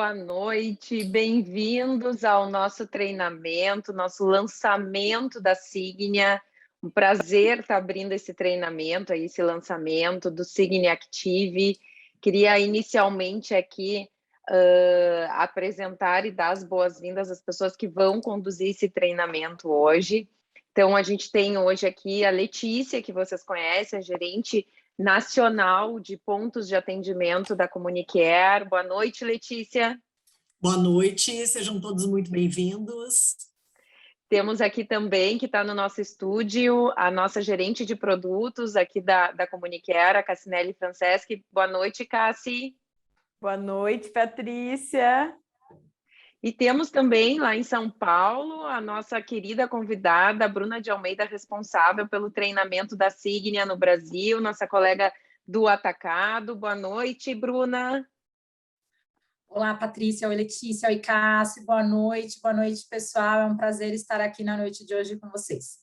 boa noite, bem-vindos ao nosso treinamento, nosso lançamento da Signia. Um prazer estar abrindo esse treinamento, esse lançamento do Signia Active. Queria inicialmente aqui apresentar e dar as boas-vindas às pessoas que vão conduzir esse treinamento hoje. Então, a gente tem hoje aqui a Letícia, que vocês conhecem, a gerente nacional de pontos de atendimento da Comunicare. Boa noite, Letícia. Boa noite, sejam todos muito bem-vindos. Temos aqui também, que está no nosso estúdio, a nossa gerente de produtos aqui da Comunicare, a Cassinelli Franceschi. Boa noite, Cassi. Boa noite, Patrícia. E temos também lá em São Paulo a nossa querida convidada, Bruna de Almeida, responsável pelo treinamento da Signia no Brasil, nossa colega do Atacado. Boa noite, Bruna. Olá, Patrícia. Oi, Letícia. Oi, Cássio. Boa noite, pessoal. É um prazer estar aqui na noite de hoje com vocês.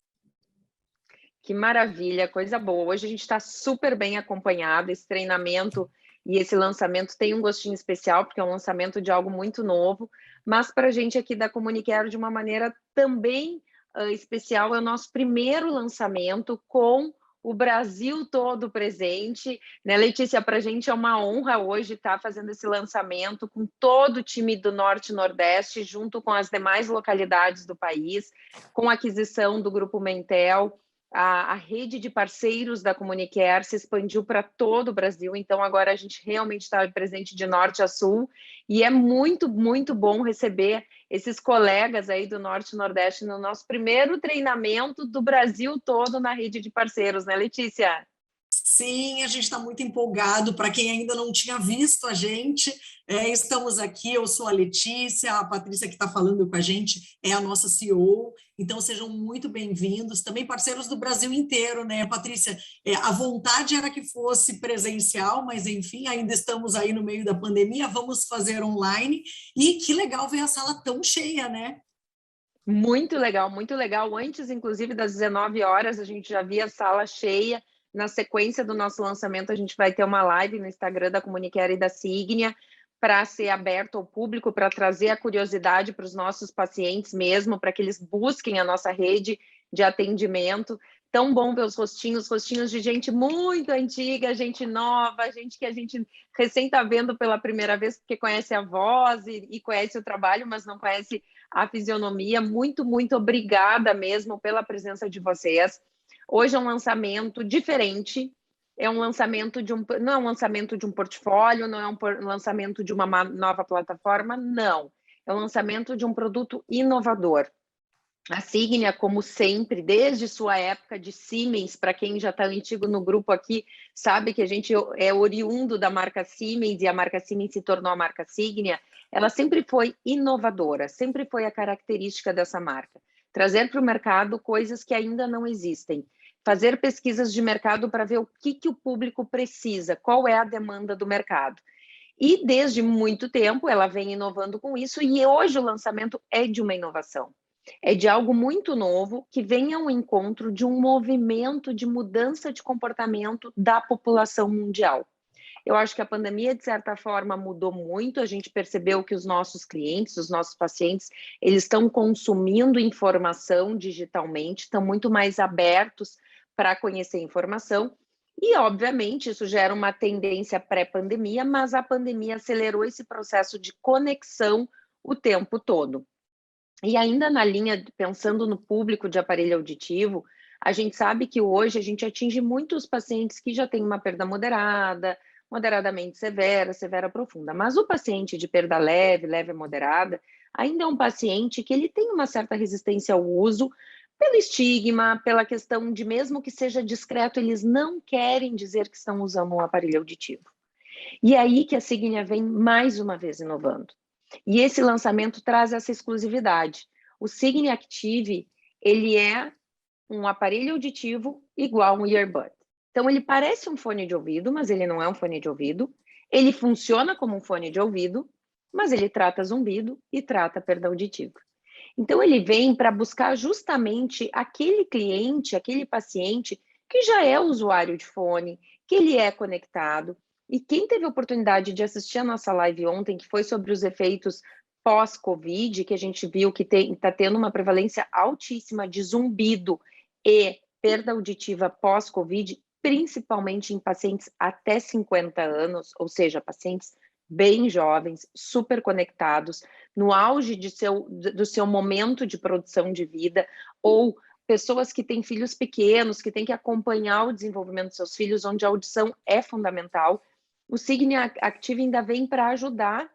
Que maravilha, coisa boa. Hoje a gente está super bem acompanhado. Esse treinamento e esse lançamento tem um gostinho especial, porque é um lançamento de algo muito novo, mas para a gente aqui da Comunicare, de uma maneira também especial, é o nosso primeiro lançamento com o Brasil todo presente, né, Letícia? Para a gente é uma honra hoje estar fazendo esse lançamento com todo o time do Norte e Nordeste, junto com as demais localidades do país, com a aquisição do Grupo Mentel. A rede de parceiros da Comunicare se expandiu para todo o Brasil, então agora a gente realmente está presente de norte a sul, e é muito, muito bom receber esses colegas aí do Norte e Nordeste no nosso primeiro treinamento do Brasil todo na rede de parceiros, né, Letícia? Sim, a gente está muito empolgado. Para quem ainda não tinha visto a gente, estamos aqui. Eu sou a Letícia, a Patrícia que está falando com a gente é a nossa CEO. Então, sejam muito bem-vindos. Também parceiros do Brasil inteiro, né, Patrícia? A vontade era que fosse presencial, mas, enfim, ainda estamos aí no meio da pandemia. Vamos fazer online. E que legal ver a sala tão cheia, né? Muito legal, muito legal. Antes, inclusive, das 19 horas, a gente já via a sala cheia. Na sequência do nosso lançamento, a gente vai ter uma live no Instagram da Comunicare e da Signia para ser aberto ao público, para trazer a curiosidade para os nossos pacientes mesmo, para que eles busquem a nossa rede de atendimento. Tão bom ver os rostinhos de gente muito antiga, gente nova, gente que a gente recém está vendo pela primeira vez, porque conhece a voz e conhece o trabalho, mas não conhece a fisionomia. Muito, muito obrigada mesmo pela presença de vocês. Hoje é um lançamento diferente, é um lançamento não é um lançamento de um portfólio, não é um lançamento de uma nova plataforma, não. É um lançamento de um produto inovador. A Signia, como sempre, desde sua época de Siemens, para quem já está antigo no grupo aqui, sabe que a gente é oriundo da marca Siemens e a marca Siemens se tornou a marca Signia. Ela sempre foi inovadora, sempre foi a característica dessa marca. Trazer para o mercado coisas que ainda não existem. Fazer pesquisas de mercado para ver o que o público precisa, qual é a demanda do mercado. E desde muito tempo ela vem inovando com isso, e hoje o lançamento é de uma inovação. É de algo muito novo que vem ao encontro de um movimento de mudança de comportamento da população mundial. Eu acho que a pandemia, de certa forma, mudou muito. A gente percebeu que os nossos clientes, os nossos pacientes, eles estão consumindo informação digitalmente, estão muito mais abertos para conhecer informação. E, obviamente, isso gera uma tendência pré-pandemia, mas a pandemia acelerou esse processo de conexão o tempo todo. E ainda na linha, pensando no público de aparelho auditivo, a gente sabe que hoje a gente atinge muitos pacientes que já têm uma perda moderada, moderadamente severa, severa profunda. Mas o paciente de perda leve, leve a moderada, ainda é um paciente que ele tem uma certa resistência ao uso, pelo estigma, pela questão de mesmo que seja discreto, eles não querem dizer que estão usando um aparelho auditivo. E é aí que a Signia vem mais uma vez inovando. E esse lançamento traz essa exclusividade. O Signia Active, ele é um aparelho auditivo igual um earbud. Então, ele parece um fone de ouvido, mas ele não é um fone de ouvido. Ele funciona como um fone de ouvido, mas ele trata zumbido e trata perda auditiva. Então, ele vem para buscar justamente aquele cliente, aquele paciente que já é usuário de fone, que ele é conectado, E quem teve a oportunidade de assistir a nossa live ontem, que foi sobre os efeitos pós-Covid, que a gente viu que está tendo uma prevalência altíssima de zumbido e perda auditiva pós-Covid, principalmente em pacientes até 50 anos, ou seja, pacientes bem jovens, super conectados, no auge do seu momento de produção de vida, ou pessoas que têm filhos pequenos, que têm que acompanhar o desenvolvimento dos seus filhos, onde a audição é fundamental. O Signia Active ainda vem para ajudar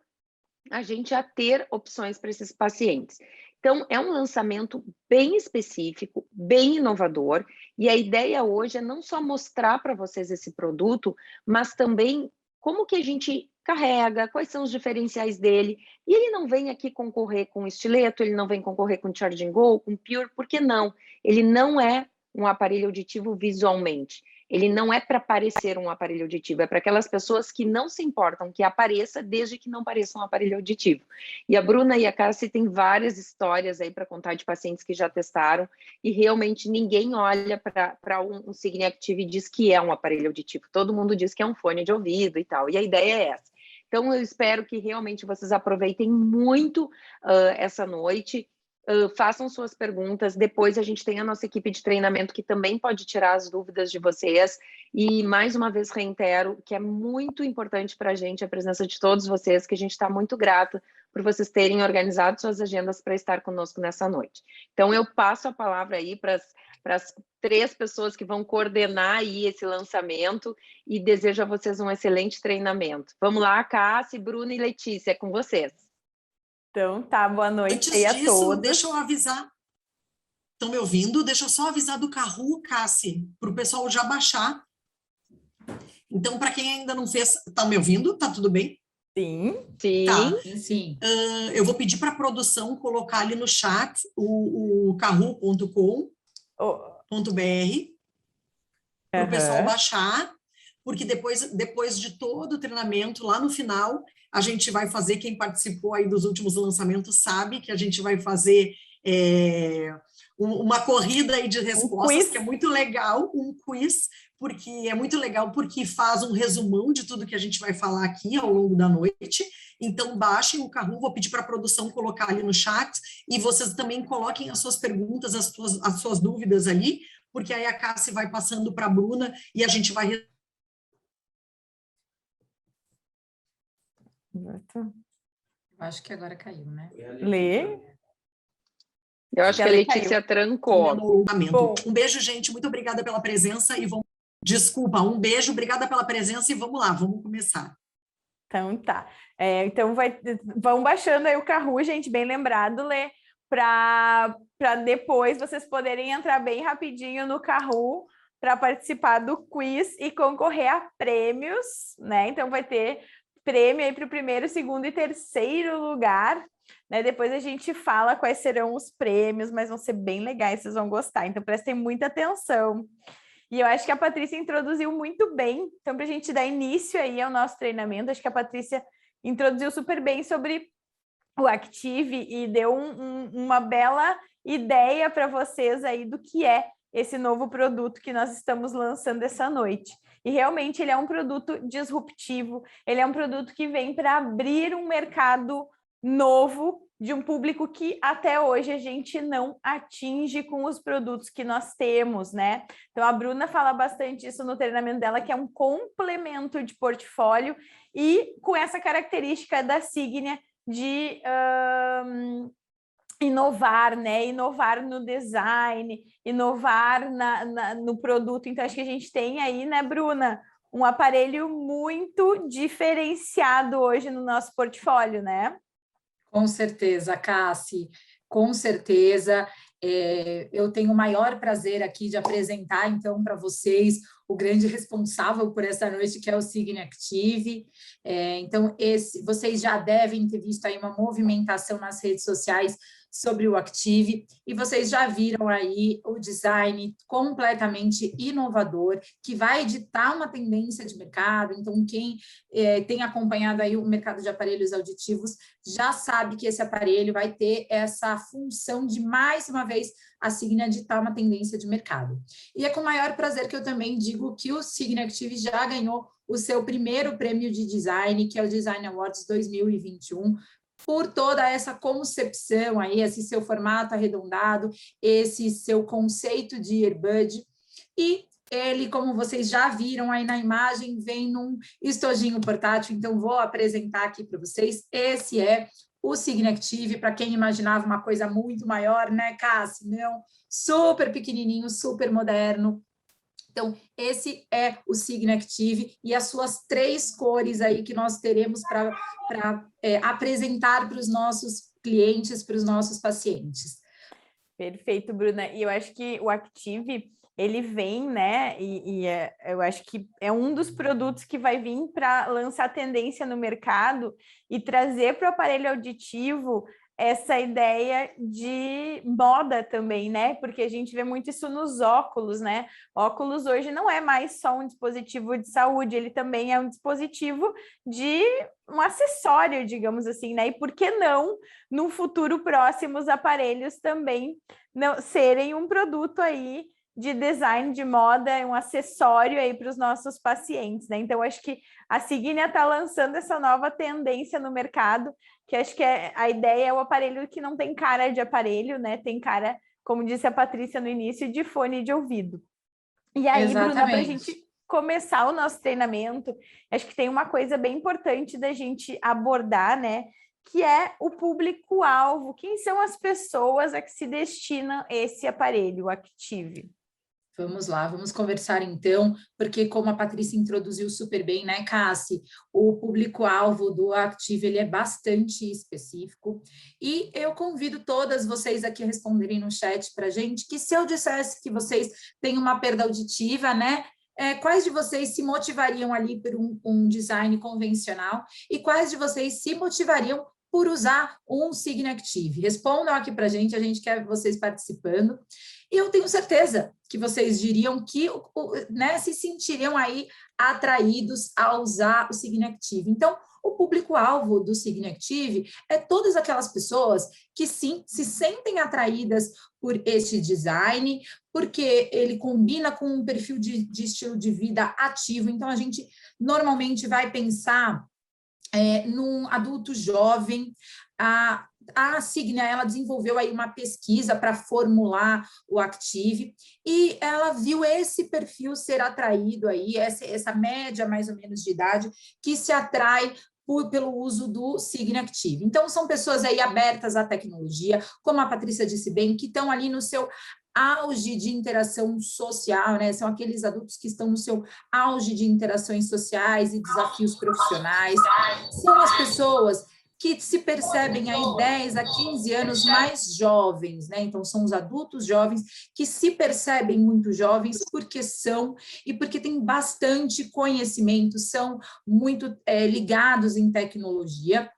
a gente a ter opções para esses pacientes. Então, é um lançamento bem específico, bem inovador, e a ideia hoje é não só mostrar para vocês esse produto, mas também como que a gente carrega, quais são os diferenciais dele, e ele não vem aqui concorrer com estileto, ele não vem concorrer com Charging Go, com Pure, por que não? Ele não é um aparelho auditivo visualmente. Ele não é para parecer um aparelho auditivo, é para aquelas pessoas que não se importam que apareça, desde que não pareça um aparelho auditivo. E a Bruna e a Cassi têm várias histórias aí para contar de pacientes que já testaram, e realmente ninguém olha para um Signia Active e diz que é um aparelho auditivo. Todo mundo diz que é um fone de ouvido e tal, e a ideia é essa. Então, eu espero que realmente vocês aproveitem muito essa noite. Façam suas perguntas, depois a gente tem a nossa equipe de treinamento que também pode tirar as dúvidas de vocês, e mais uma vez reitero que é muito importante para a gente a presença de todos vocês, que a gente está muito grata por vocês terem organizado suas agendas para estar conosco nessa noite. Então eu passo a palavra aí para as 3 pessoas que vão coordenar aí esse lançamento, e desejo a vocês um excelente treinamento. Vamos lá, Cassi, Bruna e Letícia, é com vocês. Então, tá, boa noite Antes a disso, todos. deixa eu avisar. Estão me ouvindo? Deixa eu só avisar do Kahoot, Cassi, para o pessoal já baixar. Então, para quem ainda não fez... Tá me ouvindo? Tá tudo bem? Sim. Sim. Tá. Sim. Eu vou pedir para a produção colocar ali no chat o kahoot.com.br para o pessoal baixar, porque depois de todo o treinamento, lá no final, a gente vai fazer, quem participou aí dos últimos lançamentos sabe que a gente vai fazer uma corrida aí de respostas, que é muito legal, um quiz, porque é muito legal, porque faz um resumão de tudo que a gente vai falar aqui ao longo da noite. Então, baixem o Kahoot, vou pedir para a produção colocar ali no chat, e vocês também coloquem as suas perguntas, as suas dúvidas ali, porque aí a Cassi vai passando para a Bruna e a gente vai... Acho que agora caiu, né? Lê. Eu acho que a Letícia trancou. Um beijo, gente, muito obrigada pela presença e vamos... Desculpa, um beijo, obrigada pela presença e vamos lá, vamos começar. Então tá. Então vão baixando aí o Kahoot, gente, bem lembrado, Lê, para depois vocês poderem entrar bem rapidinho no Kahoot para participar do quiz e concorrer a prêmios, né? Então vai ter prêmio aí para o 1º, 2º e 3º lugar, né? Depois a gente fala quais serão os prêmios, mas vão ser bem legais, vocês vão gostar, então prestem muita atenção. E eu acho que a Patrícia introduziu muito bem, então para a gente dar início aí ao nosso treinamento, acho que a Patrícia introduziu super bem sobre o Active e deu uma bela ideia para vocês aí do que é esse novo produto que nós estamos lançando essa noite. E realmente ele é um produto disruptivo, ele é um produto que vem para abrir um mercado novo de um público que até hoje a gente não atinge com os produtos que nós temos, né? Então a Bruna fala bastante isso no treinamento dela, que é um complemento de portfólio e com essa característica da Signia de inovar, né? Inovar no design, inovar no produto. Então acho que a gente tem aí, né, Bruna, um aparelho muito diferenciado hoje no nosso portfólio, né? Com certeza, Cassi, com certeza. Eu tenho o maior prazer aqui de apresentar, então, para vocês o grande responsável por essa noite, que é o Signia Active. Então, vocês já devem ter visto aí uma movimentação nas redes sociais sobre o Active, e vocês já viram aí o design completamente inovador, que vai ditar uma tendência de mercado. Então, quem tem acompanhado aí o mercado de aparelhos auditivos já sabe que esse aparelho vai ter essa função de, mais uma vez, a Signia ditar uma tendência de mercado. E é com maior prazer que eu também digo que o Signia Active já ganhou o seu primeiro prêmio de design, que é o Design Awards 2021, por toda essa concepção aí, esse seu formato arredondado, esse seu conceito de earbud. E ele, como vocês já viram aí na imagem, vem num estojinho portátil, então vou apresentar aqui para vocês. Esse é o Signia Active, para quem imaginava uma coisa muito maior, né, Cassi? Não, super pequenininho, super moderno. Então, esse é o Signia Active e as suas 3 cores aí que nós teremos para apresentar para os nossos clientes, para os nossos pacientes. Perfeito, Bruna. E eu acho que o Active, ele vem, né? Eu acho que é um dos produtos que vai vir para lançar tendência no mercado e trazer para o aparelho auditivo essa ideia de moda também, né? Porque a gente vê muito isso nos óculos, né? Óculos hoje não é mais só um dispositivo de saúde, ele também é um dispositivo de um acessório, digamos assim, né? E por que não, no futuro próximo, os aparelhos também não serem um produto aí de design de moda, um acessório aí para os nossos pacientes, né? Então, acho que a Signia está lançando essa nova tendência no mercado, que acho que a ideia é o aparelho que não tem cara de aparelho, né? Tem cara, como disse a Patrícia no início, de fone de ouvido. E aí, Exatamente. Bruna, para a gente começar o nosso treinamento, acho que tem uma coisa bem importante da gente abordar, né? Que é o público-alvo. Quem são as pessoas a que se destina esse aparelho, o Active? Vamos lá, vamos conversar então, porque como a Patrícia introduziu super bem, né, Cassi, o público-alvo do Active, ele é bastante específico, e eu convido todas vocês aqui a responderem no chat para a gente, que se eu dissesse que vocês têm uma perda auditiva, né, quais de vocês se motivariam ali por um design convencional, e quais de vocês se motivariam por usar um Signia Active? Respondam aqui para a gente quer vocês participando. E eu tenho certeza que vocês diriam que né, se sentiriam aí atraídos a usar o Signia Active. Então, o público-alvo do Signia Active é todas aquelas pessoas que sim, se sentem atraídas por este design, porque ele combina com um perfil de estilo de vida ativo. Então, a gente normalmente vai pensar num adulto jovem. A Signia, ela desenvolveu aí uma pesquisa para formular o Active e ela viu esse perfil ser atraído aí, essa média mais ou menos de idade que se atrai pelo uso do Signia Active. Então, são pessoas aí abertas à tecnologia, como a Patrícia disse bem, que estão ali no seu auge de interação social, né? São aqueles adultos que estão no seu auge de interações sociais e desafios profissionais. São as pessoas que se percebem aí 10 a 15 anos mais jovens, né? Então, são os adultos jovens que se percebem muito jovens porque são e porque têm bastante conhecimento, são muito ligados em tecnologia,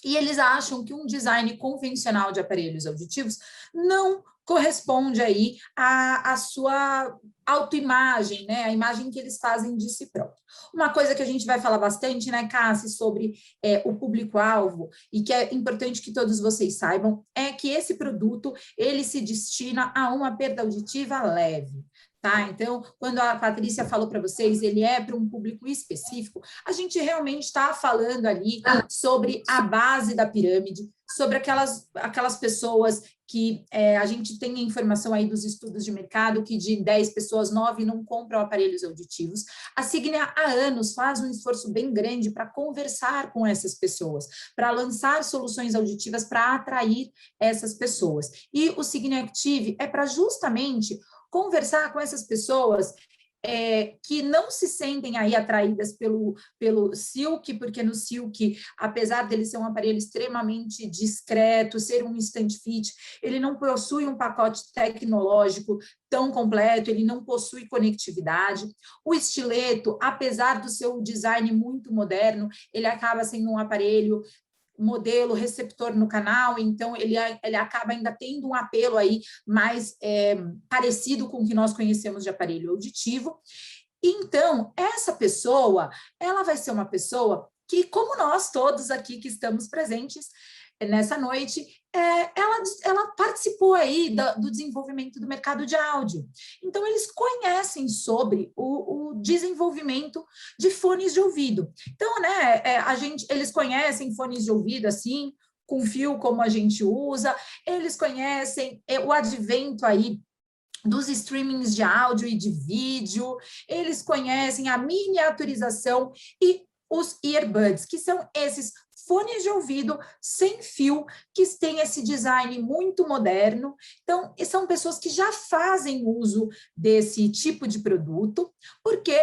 e eles acham que um design convencional de aparelhos auditivos não corresponde aí à sua autoimagem, né? A imagem que eles fazem de si próprio. Uma coisa que a gente vai falar bastante, né, Cassi, sobre o público-alvo, e que é importante que todos vocês saibam, é que esse produto, ele se destina a uma perda auditiva leve. Tá? Então, quando a Patrícia falou para vocês, ele é para um público específico, a gente realmente está falando ali sobre a base da pirâmide, sobre aquelas pessoas que a gente tem a informação aí dos estudos de mercado, que de 10 pessoas, 9 não compram aparelhos auditivos. A Signia, há anos, faz um esforço bem grande para conversar com essas pessoas, para lançar soluções auditivas para atrair essas pessoas. E o Signia Active é para justamente conversar com essas pessoas que não se sentem aí atraídas pelo Silk, porque no Silk, apesar dele ser um aparelho extremamente discreto, ser um instant fit, ele não possui um pacote tecnológico tão completo, ele não possui conectividade. O estileto, apesar do seu design muito moderno, ele acaba sendo um aparelho modelo receptor no canal, então ele acaba ainda tendo um apelo aí mais parecido com o que nós conhecemos de aparelho auditivo. Então, essa pessoa, ela vai ser uma pessoa que, como nós todos aqui que estamos presentes nessa noite, ela participou aí do desenvolvimento do mercado de áudio. Então, eles conhecem sobre o desenvolvimento de fones de ouvido. Então, né, eles conhecem fones de ouvido assim, com fio como a gente usa, eles conhecem o advento aí dos streamings de áudio e de vídeo, eles conhecem a miniaturização e os earbuds, que são esses fones de ouvido sem fio, que têm esse design muito moderno. Então, são pessoas que já fazem uso desse tipo de produto, porque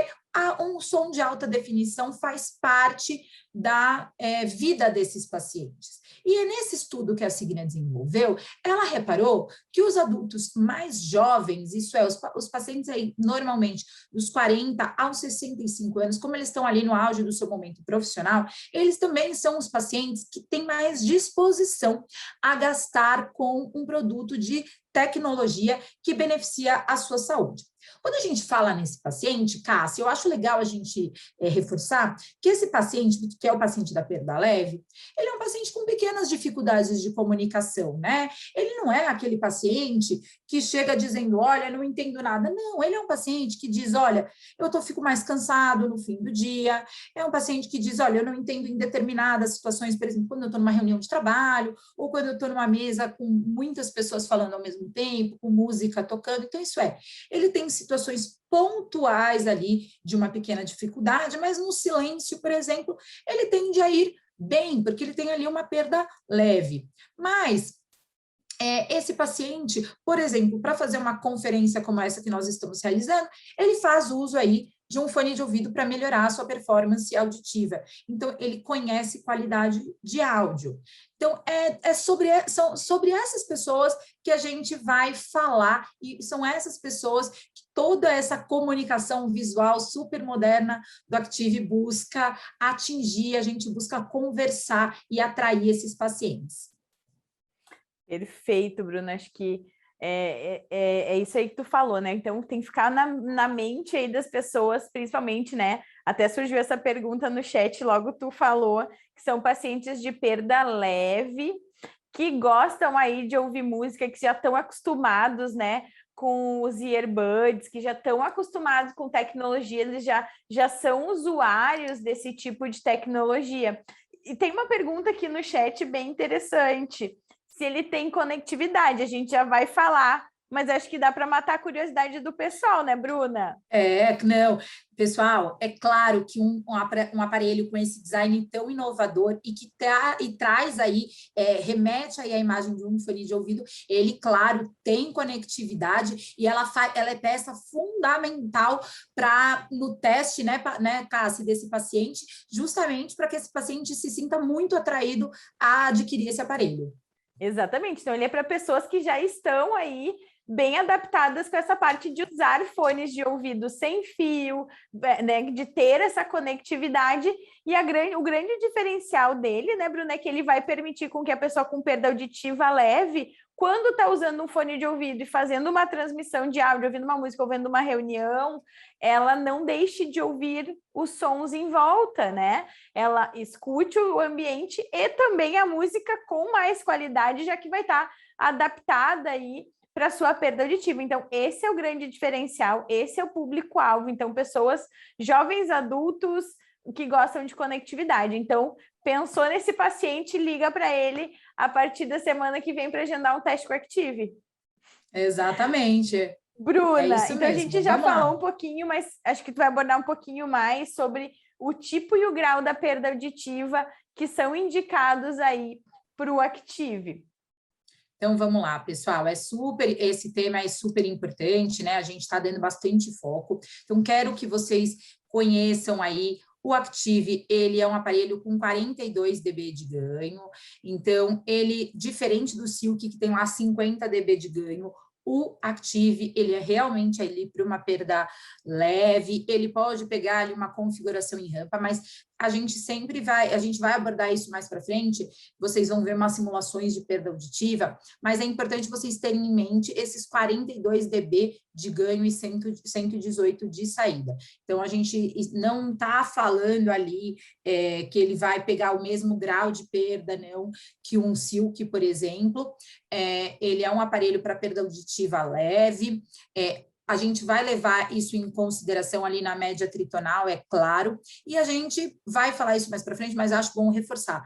um som de alta definição faz parte da vida desses pacientes. E nesse estudo que a Signia desenvolveu, ela reparou que os adultos mais jovens, isso é, os pacientes aí, normalmente dos 40 aos 65 anos, como eles estão ali no auge do seu momento profissional, eles também são os pacientes que têm mais disposição a gastar com um produto de tecnologia que beneficia a sua saúde. Quando a gente fala nesse paciente, Cássia, eu acho legal a gente reforçar que esse paciente, que é o paciente da perda leve, ele é um paciente com pequenas dificuldades de comunicação, né? Ele não é aquele paciente que chega dizendo, olha, não entendo nada. Não, ele é um paciente que diz, olha, fico mais cansado no fim do dia. É um paciente que diz, olha, eu não entendo em determinadas situações, por exemplo, quando eu estou numa reunião de trabalho, ou quando eu estou numa mesa com muitas pessoas falando ao mesmo tempo, com música tocando. Então, ele tem situações pontuais ali de uma pequena dificuldade, mas no silêncio, por exemplo, ele tende a ir bem, porque ele tem ali uma perda leve. Mas esse paciente, por exemplo, para fazer uma conferência como essa que nós estamos realizando, ele faz uso aí de um fone de ouvido para melhorar a sua performance auditiva. Então, ele conhece qualidade de áudio. Então, são sobre essas pessoas que a gente vai falar, e são essas pessoas que toda essa comunicação visual super moderna do Active busca atingir, a gente busca conversar e atrair esses pacientes. Perfeito, Bruna, acho que é isso aí que tu falou, né? Então tem que ficar na mente aí das pessoas, principalmente, né? Até surgiu essa pergunta no chat, logo tu falou que são pacientes de perda leve, que gostam aí de ouvir música, que já estão acostumados, né? Com os earbuds, que já estão acostumados com tecnologia, eles já são usuários desse tipo de tecnologia. E tem uma pergunta aqui no chat bem interessante. Se ele tem conectividade, a gente já vai falar, mas acho que dá para matar a curiosidade do pessoal, né, Bruna? Não, pessoal, é claro que um aparelho com esse design tão inovador e que traz aí, remete aí à imagem de um fone de ouvido, ele, claro, tem conectividade e ela é peça fundamental no teste, né, Cássia, desse paciente, justamente para que esse paciente se sinta muito atraído a adquirir esse aparelho. Exatamente, então ele é para pessoas que já estão aí bem adaptadas com essa parte de usar fones de ouvido sem fio, né, de ter essa conectividade, e o grande diferencial dele, né, Bruna, é que ele vai permitir com que a pessoa com perda auditiva leve, quando está usando um fone de ouvido e fazendo uma transmissão de áudio, ouvindo uma música, ouvindo uma reunião, ela não deixe de ouvir os sons em volta, né? Ela escute o ambiente e também a música com mais qualidade, já que vai estar adaptada aí para a sua perda auditiva. Então, esse é o grande diferencial, esse é o público-alvo. Então, pessoas jovens, adultos, que gostam de conectividade. Então, pensou nesse paciente, liga para ele a partir da semana que vem para agendar um teste com o Active. Exatamente. Bruna, então mesmo. A gente já falou um pouquinho, mas acho que tu vai abordar um pouquinho mais sobre o tipo e o grau da perda auditiva que são indicados aí para o Active. Então, vamos lá, pessoal, esse tema é super importante, né? A gente está dando bastante foco. Então, quero que vocês conheçam aí o Active. Ele é um aparelho com 42 dB de ganho. Então, ele, diferente do Silk, que tem lá 50 dB de ganho, o Active, ele é realmente ali para uma perda leve, ele pode pegar ali uma configuração em rampa, mas a gente vai abordar isso mais para frente, vocês vão ver umas simulações de perda auditiva, mas é importante vocês terem em mente esses 42 dB de ganho e 118 de saída. Então, a gente não está falando ali que ele vai pegar o mesmo grau de perda, não, que um Silk, por exemplo. Ele é um aparelho para perda auditiva leve, a gente vai levar isso em consideração ali na média tritonal, é claro, e a gente vai falar isso mais para frente, mas acho bom reforçar,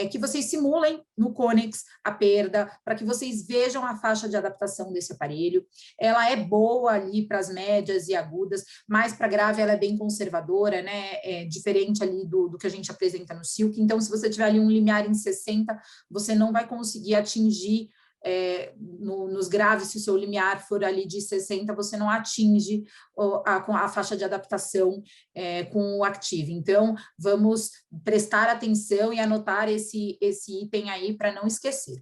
que vocês simulem no Connex a perda, para que vocês vejam a faixa de adaptação desse aparelho. Ela é boa ali para as médias e agudas, mas para grave ela é bem conservadora, né? Diferente ali do que a gente apresenta no Silk. Então, se você tiver ali um limiar em 60, você não vai conseguir atingir nos graves, se o seu limiar for ali de 60, você não atinge a faixa de adaptação com o Active. Então, vamos prestar atenção e anotar esse item aí para não esquecer.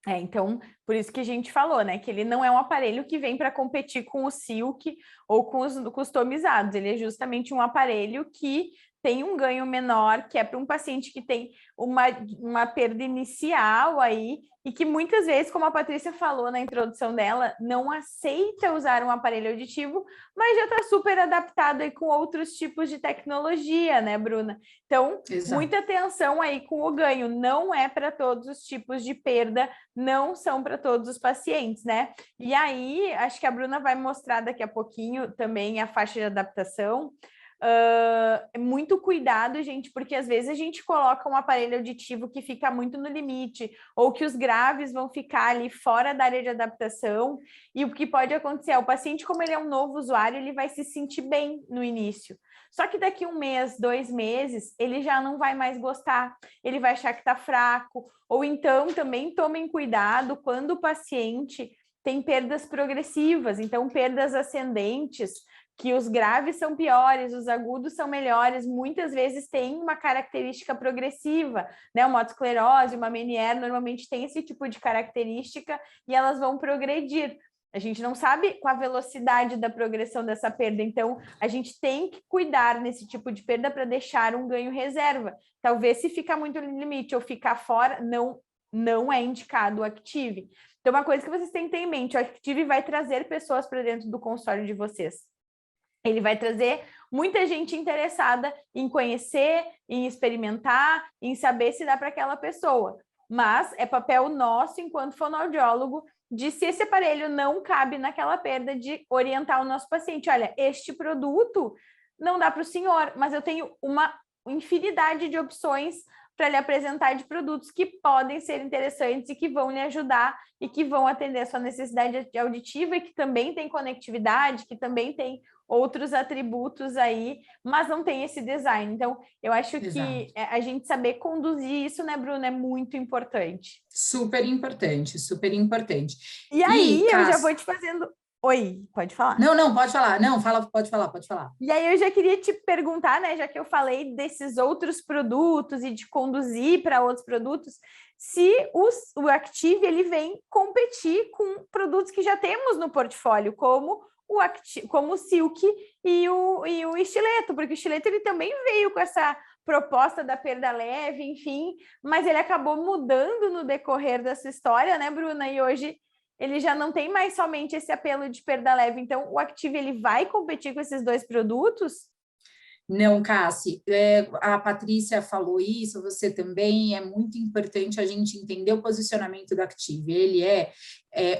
Então, por isso que a gente falou, né, que ele não é um aparelho que vem para competir com o Silk ou com os customizados, ele é justamente um aparelho que tem um ganho menor, que é para um paciente que tem uma perda inicial aí, e que muitas vezes, como a Patrícia falou na introdução dela, não aceita usar um aparelho auditivo, mas já está super adaptado aí com outros tipos de tecnologia, né, Bruna? Então, Exato. Muita atenção aí com o ganho, não é para todos os tipos de perda, não são para todos os pacientes, né? E aí, acho que a Bruna vai mostrar daqui a pouquinho também a faixa de adaptação. Muito cuidado, gente, porque às vezes a gente coloca um aparelho auditivo que fica muito no limite, ou que os graves vão ficar ali fora da área de adaptação, e o que pode acontecer é o paciente, como ele é um novo usuário, ele vai se sentir bem no início. Só que daqui 1 mês, 2 meses, ele já não vai mais gostar, ele vai achar que está fraco, ou então também tomem cuidado quando o paciente tem perdas progressivas, então perdas ascendentes, que os graves são piores, os agudos são melhores, muitas vezes tem uma característica progressiva, né? Uma autoesclerose, uma Meniere, normalmente tem esse tipo de característica e elas vão progredir. A gente não sabe com a velocidade da progressão dessa perda, então a gente tem que cuidar nesse tipo de perda para deixar um ganho reserva. Talvez se ficar muito no limite ou ficar fora, não é indicado o Active. Então, uma coisa que vocês têm que ter em mente, o Active vai trazer pessoas para dentro do consultório de vocês. Ele vai trazer muita gente interessada em conhecer, em experimentar, em saber se dá para aquela pessoa. Mas é papel nosso, enquanto fonoaudiólogo, de se esse aparelho não cabe naquela perda, de orientar o nosso paciente. Olha, este produto não dá para o senhor, mas eu tenho uma infinidade de opções para lhe apresentar de produtos que podem ser interessantes e que vão lhe ajudar e que vão atender a sua necessidade auditiva e que também tem conectividade, que também tem outros atributos aí, mas não tem esse design. Então, eu acho que a gente saber conduzir isso, né, Bruna, é muito importante. Super importante, super importante. E aí, eu já vou te fazendo... Oi, pode falar. Não, pode falar. Não, pode falar. E aí eu já queria te perguntar, né, já que eu falei desses outros produtos e de conduzir para outros produtos, se o Active ele vem competir com produtos que já temos no portfólio, como o Silk e o estileto, porque o estileto ele também veio com essa proposta da perda leve, enfim, mas ele acabou mudando no decorrer dessa história, né, Bruna? E hoje ele já não tem mais somente esse apelo de perda leve. Então, o Active ele vai competir com esses 2 produtos? Não, Cassi, a Patrícia falou isso, você também, é muito importante a gente entender o posicionamento do Active. Ele é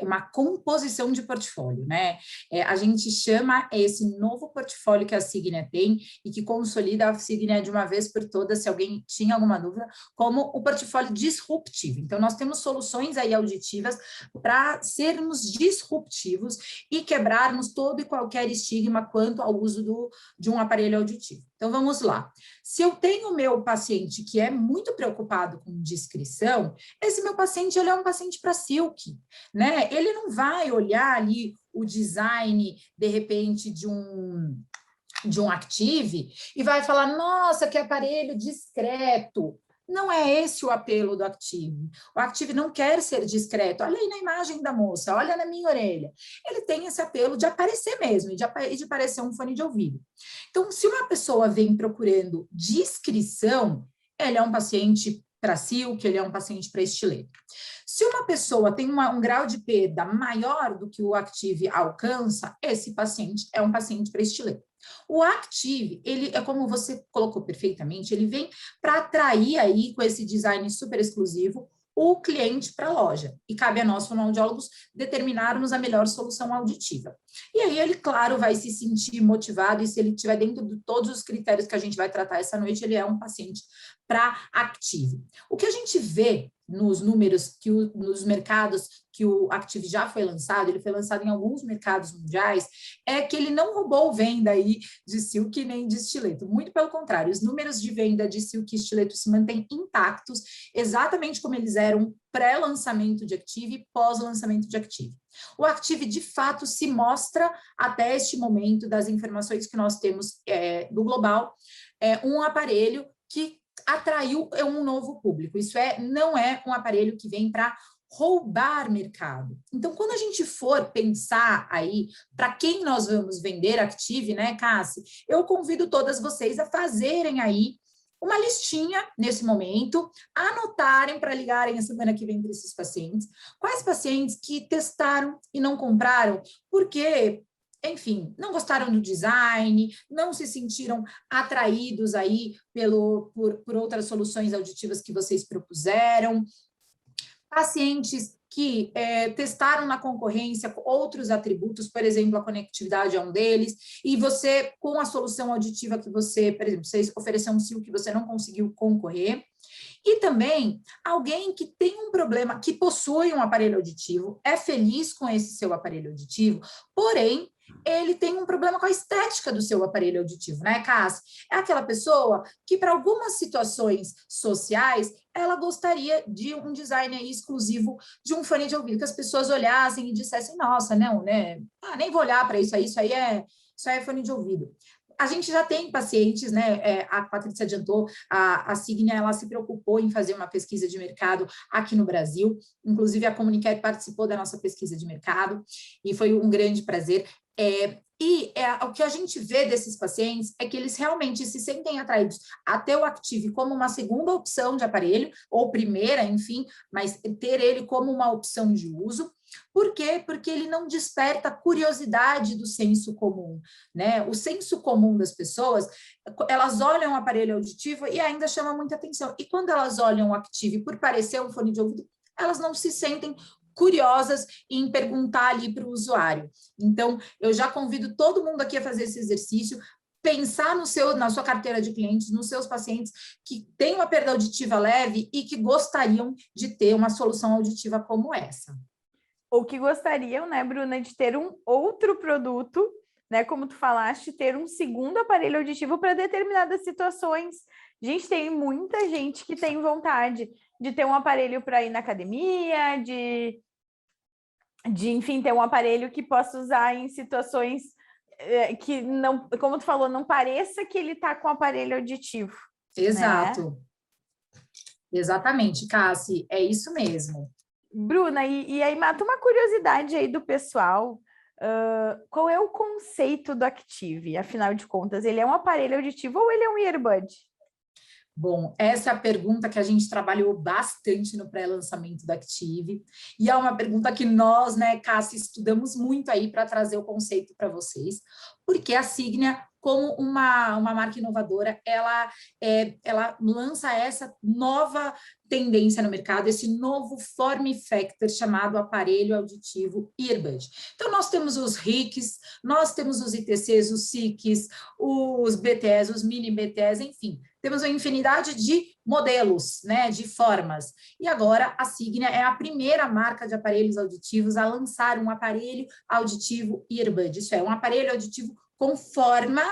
uma composição de portfólio, né? A gente chama esse novo portfólio que a Signia tem e que consolida a Signia de uma vez por todas, se alguém tinha alguma dúvida, como o portfólio disruptivo. Então, nós temos soluções aí auditivas para sermos disruptivos e quebrarmos todo e qualquer estigma quanto ao uso de um aparelho auditivo. Então, vamos lá. Se eu tenho o meu paciente que é muito preocupado com discrição, esse meu paciente ele é um paciente para Silk, né? Ele não vai olhar ali o design, de repente, de um Active e vai falar, nossa, que aparelho discreto. Não é esse o apelo do Active. O Active não quer ser discreto. Olha aí na imagem da moça, olha na minha orelha. Ele tem esse apelo de aparecer mesmo, e de parecer um fone de ouvido. Então, se uma pessoa vem procurando discrição, ele é um paciente para silk, ele é um paciente para estileto. Se uma pessoa tem um grau de perda maior do que o Active alcança, esse paciente é um paciente para estileto. O Active, ele é como você colocou perfeitamente, ele vem para atrair aí, com esse design super exclusivo, o cliente para a loja. E cabe a nós, fonoaudiólogos, determinarmos a melhor solução auditiva. E aí ele, claro, vai se sentir motivado, e se ele estiver dentro de todos os critérios que a gente vai tratar essa noite, ele é um paciente para Active. O que a gente vê nos números, nos mercados que o Active já foi lançado, ele foi lançado em alguns mercados mundiais, é que ele não roubou venda aí de silk nem de estileto. Muito pelo contrário, os números de venda de silk e estileto se mantêm intactos, exatamente como eles eram pré-lançamento de Active e pós-lançamento de Active. O Active, de fato, se mostra, até este momento, das informações que nós temos do global, um aparelho que atraiu um novo público. Isso não é um aparelho que vem para roubar mercado. Então, quando a gente for pensar aí para quem nós vamos vender Active, né, Cassi? Eu convido todas vocês a fazerem aí uma listinha nesse momento, anotarem para ligarem a semana que vem para esses pacientes, quais pacientes que testaram e não compraram, porque, enfim, não gostaram do design, não se sentiram atraídos aí por outras soluções auditivas que vocês propuseram, pacientes que testaram na concorrência outros atributos, por exemplo, a conectividade é um deles, e você, com a solução auditiva que você, por exemplo, você ofereceu um silk que você não conseguiu concorrer, e também alguém que tem um problema, que possui um aparelho auditivo, é feliz com esse seu aparelho auditivo, porém, ele tem um problema com a estética do seu aparelho auditivo, né, Cassi? É aquela pessoa que, para algumas situações sociais, ela gostaria de um design aí exclusivo de um fone de ouvido, que as pessoas olhassem e dissessem, nossa, não, né? Nem vou olhar para isso aí é fone de ouvido. A gente já tem pacientes, né? A Patrícia adiantou, a Signia, ela se preocupou em fazer uma pesquisa de mercado aqui no Brasil, inclusive a Comunicare participou da nossa pesquisa de mercado, e foi um grande prazer. O que a gente vê desses pacientes é que eles realmente se sentem atraídos a ter o Active como uma segunda opção de aparelho, ou primeira, enfim, mas ter ele como uma opção de uso. Por quê? Porque ele não desperta curiosidade do senso comum, né? O senso comum das pessoas, elas olham o aparelho auditivo e ainda chama muita atenção. E quando elas olham o Active por parecer um fone de ouvido, elas não se sentem curiosas em perguntar ali para o usuário. Então, eu já convido todo mundo aqui a fazer esse exercício, pensar na sua carteira de clientes, nos seus pacientes que têm uma perda auditiva leve e que gostariam de ter uma solução auditiva como essa. Ou que gostariam, né, Bruna, de ter um outro produto, né, como tu falaste, ter um segundo aparelho auditivo para determinadas situações. Gente, tem muita gente que tem vontade de ter um aparelho para ir na academia, de enfim, ter um aparelho que possa usar em situações que não, como tu falou, não pareça que ele está com o aparelho auditivo. Exato. Né? Exatamente, Cassi, é isso mesmo. Bruna, e aí mata uma curiosidade aí do pessoal. Qual é o conceito do Active? Afinal de contas, ele é um aparelho auditivo ou ele é um earbud? Bom, essa é a pergunta que a gente trabalhou bastante no pré-lançamento da Active, e é uma pergunta que nós, né, Cássia, estudamos muito aí para trazer o conceito para vocês, porque a Signia, como uma marca inovadora, ela lança essa nova tendência no mercado, esse novo form factor chamado aparelho auditivo earbud. Então, nós temos os RICs, nós temos os ITCs, os SICs, os BTS, os mini BTS, enfim, temos uma infinidade de modelos, né, de formas. E agora a Signia é a primeira marca de aparelhos auditivos a lançar um aparelho auditivo earbud. Isso é, um aparelho auditivo com forma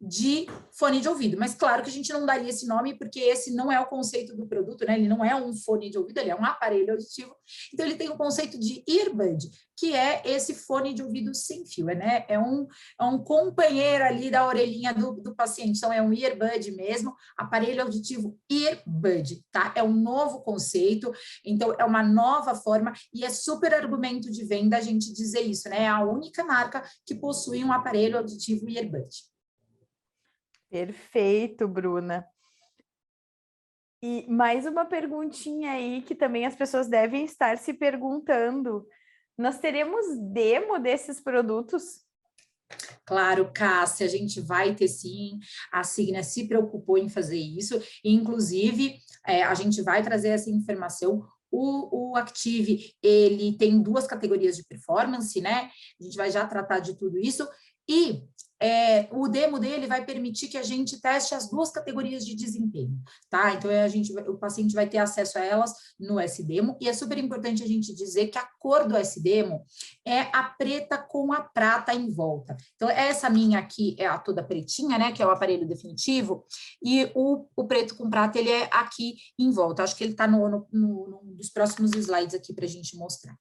de fone de ouvido, mas claro que a gente não daria esse nome porque esse não é o conceito do produto, né? Ele não é um fone de ouvido, ele é um aparelho auditivo, então ele tem o conceito de earbud, que é esse fone de ouvido sem fio, né? É um companheiro ali da orelhinha do paciente, então é um earbud mesmo, aparelho auditivo earbud, tá? É um novo conceito, então é uma nova forma e é super argumento de venda a gente dizer isso, né? É a única marca que possui um aparelho auditivo earbud. Perfeito, Bruna. E mais uma perguntinha aí que também as pessoas devem estar se perguntando. Nós teremos demo desses produtos? Claro, Cássia, a gente vai ter sim, a Signia se preocupou em fazer isso, e, inclusive, a gente vai trazer essa informação. O Active, ele tem 2 categorias de performance, né? A gente vai já tratar de tudo isso, e o demo dele vai permitir que a gente teste as 2 categorias de desempenho, tá? Então, o paciente vai ter acesso a elas no S-Demo, e é super importante a gente dizer que a cor do S-Demo é a preta com a prata em volta. Então, essa minha aqui é a toda pretinha, né? Que é o aparelho definitivo, e o preto com prata, ele é aqui em volta. Acho que ele está num dos próximos slides aqui para a gente mostrar.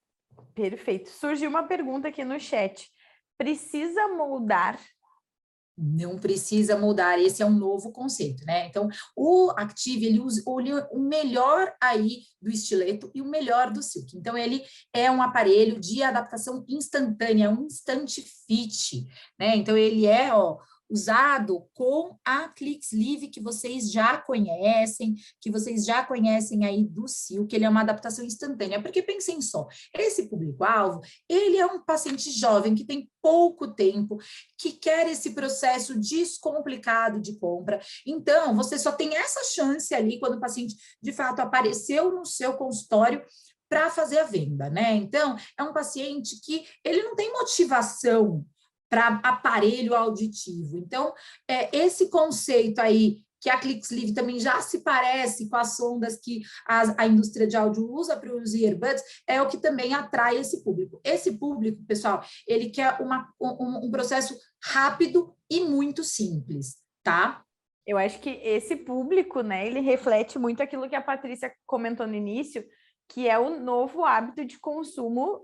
Perfeito. Surgiu uma pergunta aqui no chat. Precisa moldar? Não precisa mudar, esse é um novo conceito, né? Então, o Active, ele usa o melhor aí do estileto e o melhor do silk. Então, ele é um aparelho de adaptação instantânea, um instant fit, né? Então, ele é, usado com a ClickSleeve, que vocês já conhecem aí do silk, ele é uma adaptação instantânea, porque pensem só, esse público-alvo, ele é um paciente jovem que tem pouco tempo, que quer esse processo descomplicado de compra, então você só tem essa chance ali quando o paciente de fato apareceu no seu consultório para fazer a venda, né? Então, é um paciente que ele não tem motivação para aparelho auditivo. Então, esse conceito aí, que a ClickSleeve também já se parece com as sondas que a indústria de áudio usa para os earbuds, é o que também atrai esse público. Esse público, pessoal, ele quer um processo rápido e muito simples, tá? Eu acho que esse público, né, ele reflete muito aquilo que a Patrícia comentou no início, que é o novo hábito de consumo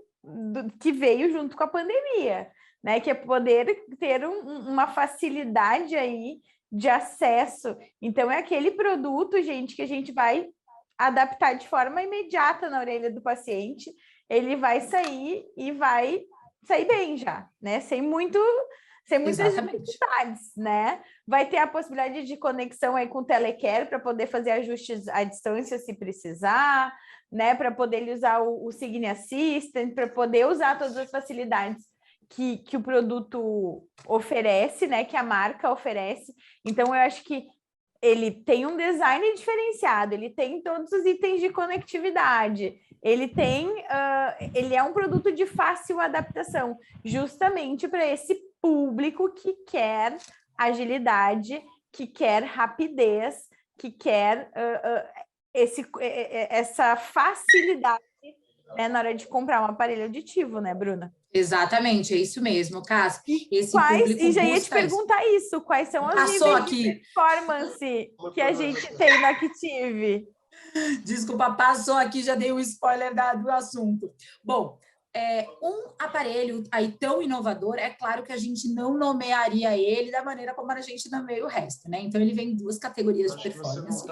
que veio junto com a pandemia, né, que é poder ter uma facilidade aí de acesso. Então, é aquele produto, gente, que a gente vai adaptar de forma imediata na orelha do paciente, ele vai sair e vai sair bem já, né, sem muitas dificuldades, né? Vai ter a possibilidade de conexão aí com o telecare para poder fazer ajustes à distância se precisar, né? Para poder usar o Signia Assistant, para poder usar todas as facilidades que o produto oferece, né? Que a marca oferece. Então, eu acho que ele tem um design diferenciado, ele tem todos os itens de conectividade, ele é um produto de fácil adaptação, justamente para esse público que quer agilidade, que quer rapidez, que quer essa facilidade, né, na hora de comprar um aparelho auditivo, né, Bruna? Exatamente, é isso mesmo, Cássia. E já ia te perguntar isso, quais são os níveis de performance que a gente tem no Active? Desculpa, passou aqui, já dei um spoiler do assunto. Bom, um aparelho aí tão inovador, é claro que a gente não nomearia ele da maneira como a gente nomeia o resto, né? Então, ele vem em 2 categorias de performance.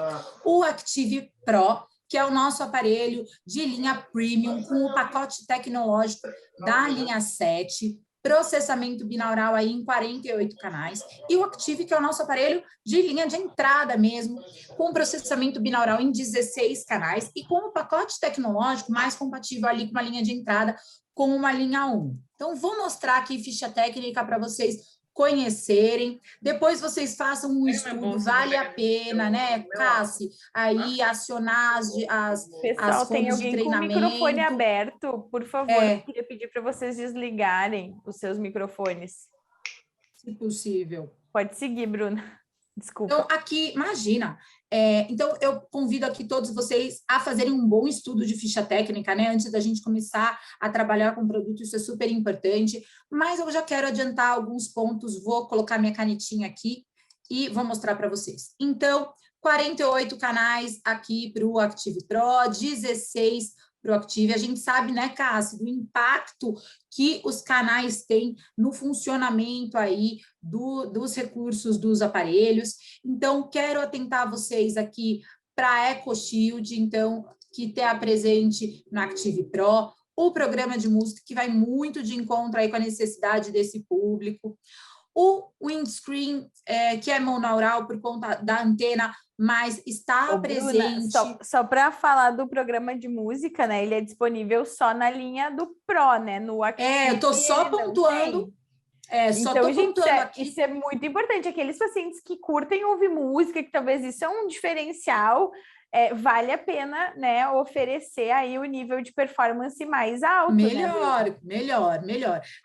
O Active Pro, que é o nosso aparelho de linha premium, com o pacote tecnológico da linha 7, processamento binaural aí em 48 canais, e o Active, que é o nosso aparelho de linha de entrada mesmo, com processamento binaural em 16 canais, e com o pacote tecnológico mais compatível ali com uma linha de entrada, com uma linha 1. Então, vou mostrar aqui ficha técnica para vocês conhecerem, depois vocês façam um estudo, vale a pena, né, Cassi, aí acionar Pessoal, as tem fontes de alguém com o treinamento. microfone aberto, por favor, eu queria pedir para vocês desligarem os seus microfones. Se possível. Pode seguir, Bruna. Desculpa. Então, aqui, imagina. Então, eu convido aqui todos vocês a fazerem um bom estudo de ficha técnica, né? Antes da gente começar a trabalhar com o produto, isso é super importante. Mas eu já quero adiantar alguns pontos, vou colocar minha canetinha aqui e vou mostrar para vocês. Então, 48 canais aqui para o Active Pro, 16 para o Active. A gente sabe, né, Cássia, do impacto que os canais têm no funcionamento aí dos recursos dos aparelhos. Então, quero atentar vocês aqui para a EcoShield, então, que está presente no Active Pro, o programa de música, que vai muito de encontro aí com a necessidade desse público. O windscreen, que é monaural por conta da antena, mas está presente... Bruna, só para falar do programa de música, né? Ele é disponível só na linha do Pro, né? No Active, eu estou só pontuando... só então, gente, pontuando aqui. isso é muito importante. Aqueles pacientes que curtem ouvir música, que talvez isso é um diferencial, vale a pena, né, oferecer aí o nível de performance mais alto. Melhor.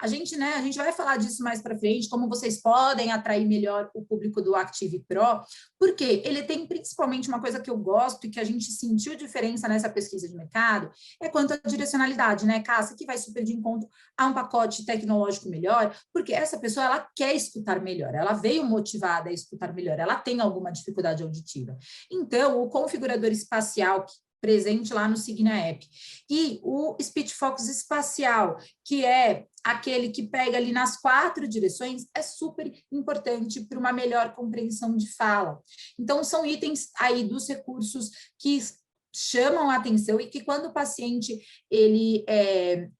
A gente vai falar disso mais para frente, como vocês podem atrair melhor o público do Active Pro, porque ele tem principalmente uma coisa que eu gosto e que a gente sentiu diferença nessa pesquisa de mercado, é quanto à direcionalidade, né, Cássia, que vai super de encontro a um pacote tecnológico melhor, porque essa pessoa, ela quer escutar melhor, ela veio motivada a escutar melhor, ela tem alguma dificuldade auditiva. Então, o configurador espacial presente lá no Signia App e o Speech Focus espacial, que é aquele que pega ali nas 4 direções, é super importante para uma melhor compreensão de fala. Então, são itens aí dos recursos que chamam a atenção e que quando o paciente ele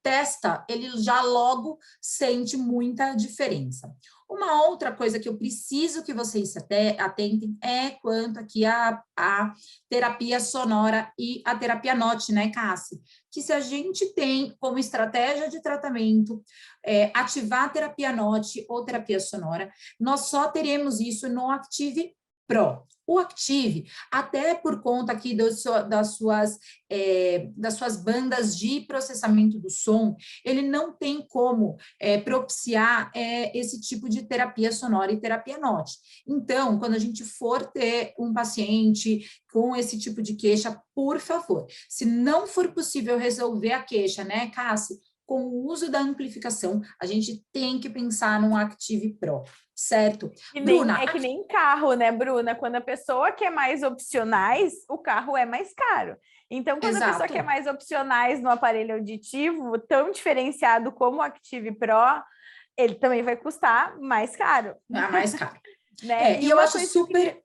testa, ele já logo sente muita diferença. Uma outra coisa que eu preciso que vocês se atentem é quanto aqui a terapia sonora e a terapia NOT, né, Cássia? Que se a gente tem como estratégia de tratamento ativar a terapia NOT ou terapia sonora, nós só teremos isso no Active Pro. O Active, até por conta aqui das suas bandas de processamento do som, ele não tem como propiciar esse tipo de terapia sonora e terapia NOT. Então, quando a gente for ter um paciente com esse tipo de queixa, por favor, se não for possível resolver a queixa, né, Cássia, com o uso da amplificação, a gente tem que pensar num Active Pro, certo? Bruna, é que nem carro, né, Bruna? Quando a pessoa quer mais opcionais, o carro é mais caro. Então, quando a pessoa quer mais opcionais no aparelho auditivo, tão diferenciado como o Active Pro, ele também vai custar mais caro. Mais caro. Né? E eu acho super...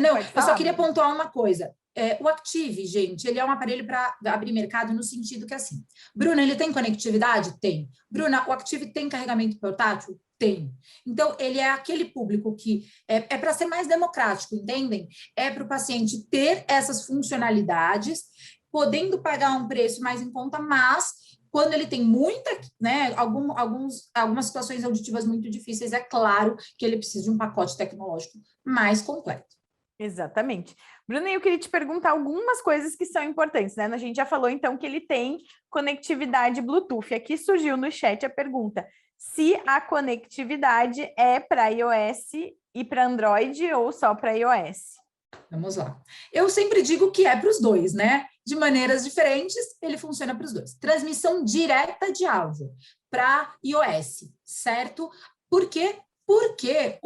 Não, eu só queria pontuar uma coisa. O Active, gente, ele é um aparelho para abrir mercado no sentido que assim, Bruna, ele tem conectividade? Tem. Bruna, o Active tem carregamento portátil? Tem. Então, ele é aquele público que é para ser mais democrático, entendem? É para o paciente ter essas funcionalidades, podendo pagar um preço mais em conta, mas quando ele tem muita, né, algumas situações auditivas muito difíceis, é claro que ele precisa de um pacote tecnológico mais completo. Exatamente. Bruna, eu queria te perguntar algumas coisas que são importantes, né? A gente já falou, então, que ele tem conectividade Bluetooth. Aqui surgiu no chat a pergunta se a conectividade é para iOS e para Android ou só para iOS. Vamos lá. Eu sempre digo que é para os dois, né? De maneiras diferentes, ele funciona para os dois. Transmissão direta de áudio para iOS, certo? Por quê? Porque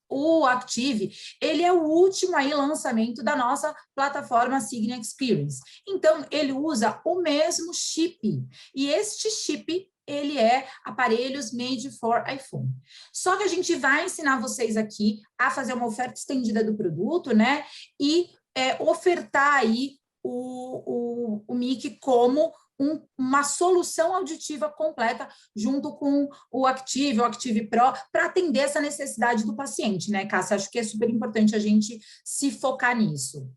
o Active, ele é o último aí lançamento da nossa plataforma Signia Experience. Então, ele usa o mesmo chip. E este chip, ele é aparelhos made for iPhone. Só que a gente vai ensinar vocês aqui a fazer uma oferta estendida do produto, né? E ofertar aí o mic como uma solução auditiva completa junto com o Active Pro para atender essa necessidade do paciente, né, Cássia? Acho que é super importante a gente se focar nisso.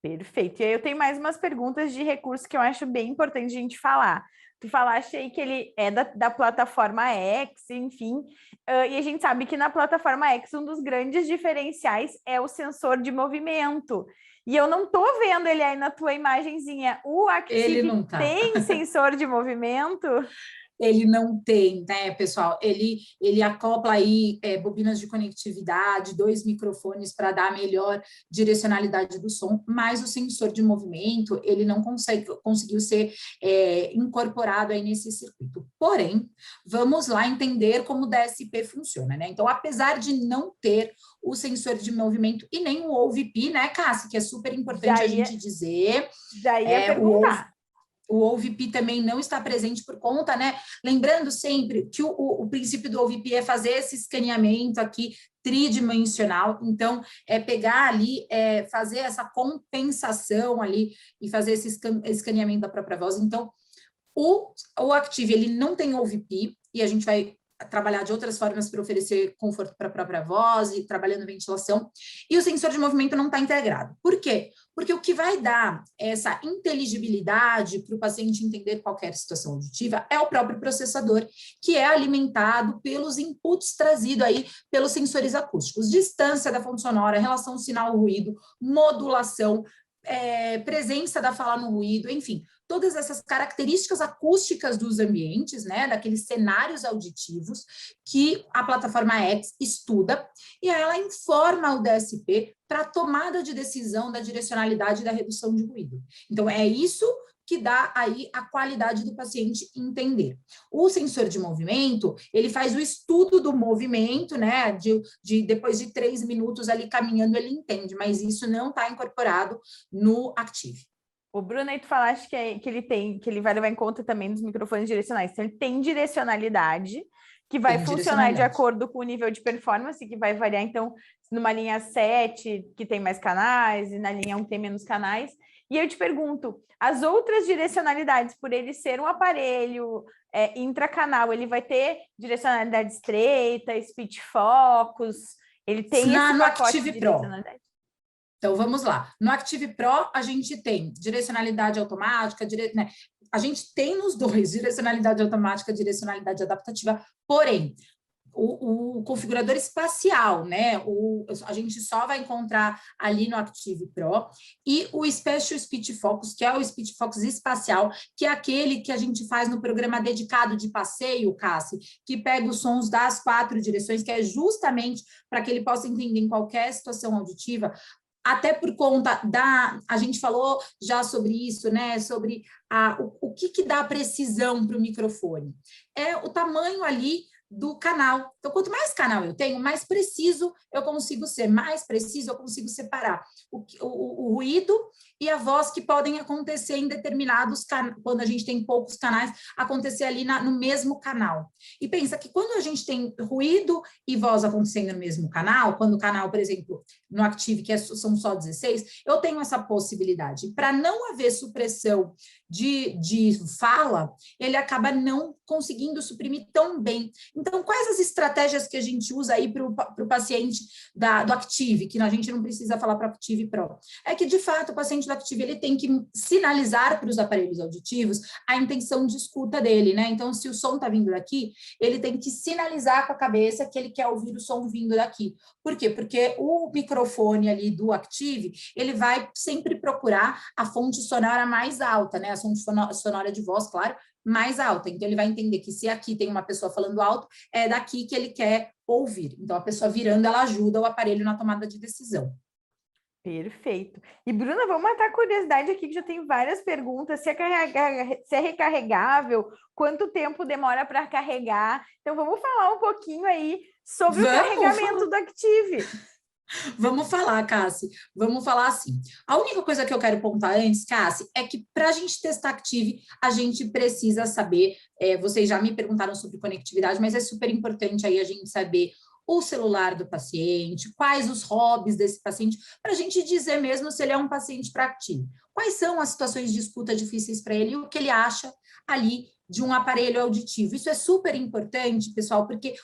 Perfeito. E aí eu tenho mais umas perguntas de recurso que eu acho bem importante a gente falar. Tu falaste aí que ele é da plataforma X, enfim, e a gente sabe que na plataforma X um dos grandes diferenciais é o sensor de movimento. E eu não tô vendo ele aí na tua imagenzinha. O Active Ele não tá. tem sensor de movimento? Ele não tem, né, pessoal? Ele acopla aí bobinas de conectividade, 2 microfones para dar a melhor direcionalidade do som, mas o sensor de movimento, ele não conseguiu ser incorporado aí nesse circuito. Porém, vamos lá entender como o DSP funciona, né? Então, apesar de não ter o sensor de movimento e nem o OVP, né, Cássia, que é super importante a gente dizer. Já ia perguntar. O OVP também não está presente por conta, né? Lembrando sempre que o princípio do OVP é fazer esse escaneamento aqui tridimensional, então é pegar ali, fazer essa compensação ali e fazer esse escaneamento da própria voz. Então, o Active, ele não tem OVP e a gente vai trabalhar de outras formas para oferecer conforto para a própria voz e trabalhando ventilação, e o sensor de movimento não está integrado. Por quê? Porque o que vai dar essa inteligibilidade para o paciente entender qualquer situação auditiva é o próprio processador, que é alimentado pelos inputs trazidos aí pelos sensores acústicos, distância da fonte sonora, relação sinal-ruído, modulação, presença da fala no ruído, enfim, todas essas características acústicas dos ambientes, né, daqueles cenários auditivos que a plataforma X estuda, e ela informa o DSP para a tomada de decisão da direcionalidade e da redução de ruído. Então, é isso que dá aí a qualidade do paciente entender. O sensor de movimento, ele faz o estudo do movimento, né, depois de 3 minutos ali caminhando, ele entende, mas isso não está incorporado no Active. O Bruno, aí tu falaste que ele vai levar em conta também dos microfones direcionais. Então, ele tem direcionalidade, que vai funcionar de acordo com o nível de performance, que vai variar, então, numa linha 7, que tem mais canais, e na linha 1 tem menos canais. E eu te pergunto, as outras direcionalidades, por ele ser um aparelho intracanal, ele vai ter direcionalidade estreita, speech focus, ele tem esse pacote de direcionalidade? Então, vamos lá. No Active Pro, a gente tem direcionalidade automática, né? A gente tem nos dois, direcionalidade automática, direcionalidade adaptativa, porém, o configurador espacial, né? A gente só vai encontrar ali no Active Pro, e o Special Speech Focus, que é o Speech Focus espacial, que é aquele que a gente faz no programa dedicado de passeio, Cassi, que pega os sons das 4 direções, que é justamente para que ele possa entender em qualquer situação auditiva, até por conta a gente falou já sobre isso, né? Sobre o que dá precisão para o microfone. É o tamanho ali do canal. Então, quanto mais canal eu tenho, mais preciso eu consigo ser, mais preciso eu consigo separar o ruído e a voz que podem acontecer em determinados canais, quando a gente tem poucos canais, acontecer ali no mesmo canal. E pensa que quando a gente tem ruído e voz acontecendo no mesmo canal, quando o canal, por exemplo, no Active, que são só 16, eu tenho essa possibilidade. Para não haver supressão de fala, ele acaba não conseguindo suprimir tão bem. Então, quais as estratégias que a gente usa aí para o paciente do Active, que a gente não precisa falar para o Active Pro? É que, de fato, o paciente do Active, ele tem que sinalizar para os aparelhos auditivos a intenção de escuta dele, né? Então, se o som está vindo daqui, ele tem que sinalizar com a cabeça que ele quer ouvir o som vindo daqui. Por quê? Porque o microfone ali do Active, ele vai sempre procurar a fonte sonora mais alta, né? A fonte sonora de voz, claro, mais alta. Então, ele vai entender que se aqui tem uma pessoa falando alto, é daqui que ele quer ouvir. Então, a pessoa virando, ela ajuda o aparelho na tomada de decisão. Perfeito. E, Bruna, vamos matar a curiosidade aqui, que já tem várias perguntas. Se é recarregável, quanto tempo demora para carregar? Então, vamos falar um pouquinho aí sobre o carregamento do Active. Vamos falar, Cassi. Vamos falar assim. A única coisa que eu quero pontuar antes, Cassi, é que para a gente testar Active, a gente precisa saber, vocês já me perguntaram sobre conectividade, mas é super importante aí a gente saber o celular do paciente, quais os hobbies desse paciente, para a gente dizer mesmo se ele é um paciente para Active. Quais são as situações de escuta difíceis para ele e o que ele acha ali de um aparelho auditivo. Isso é super importante, pessoal, porque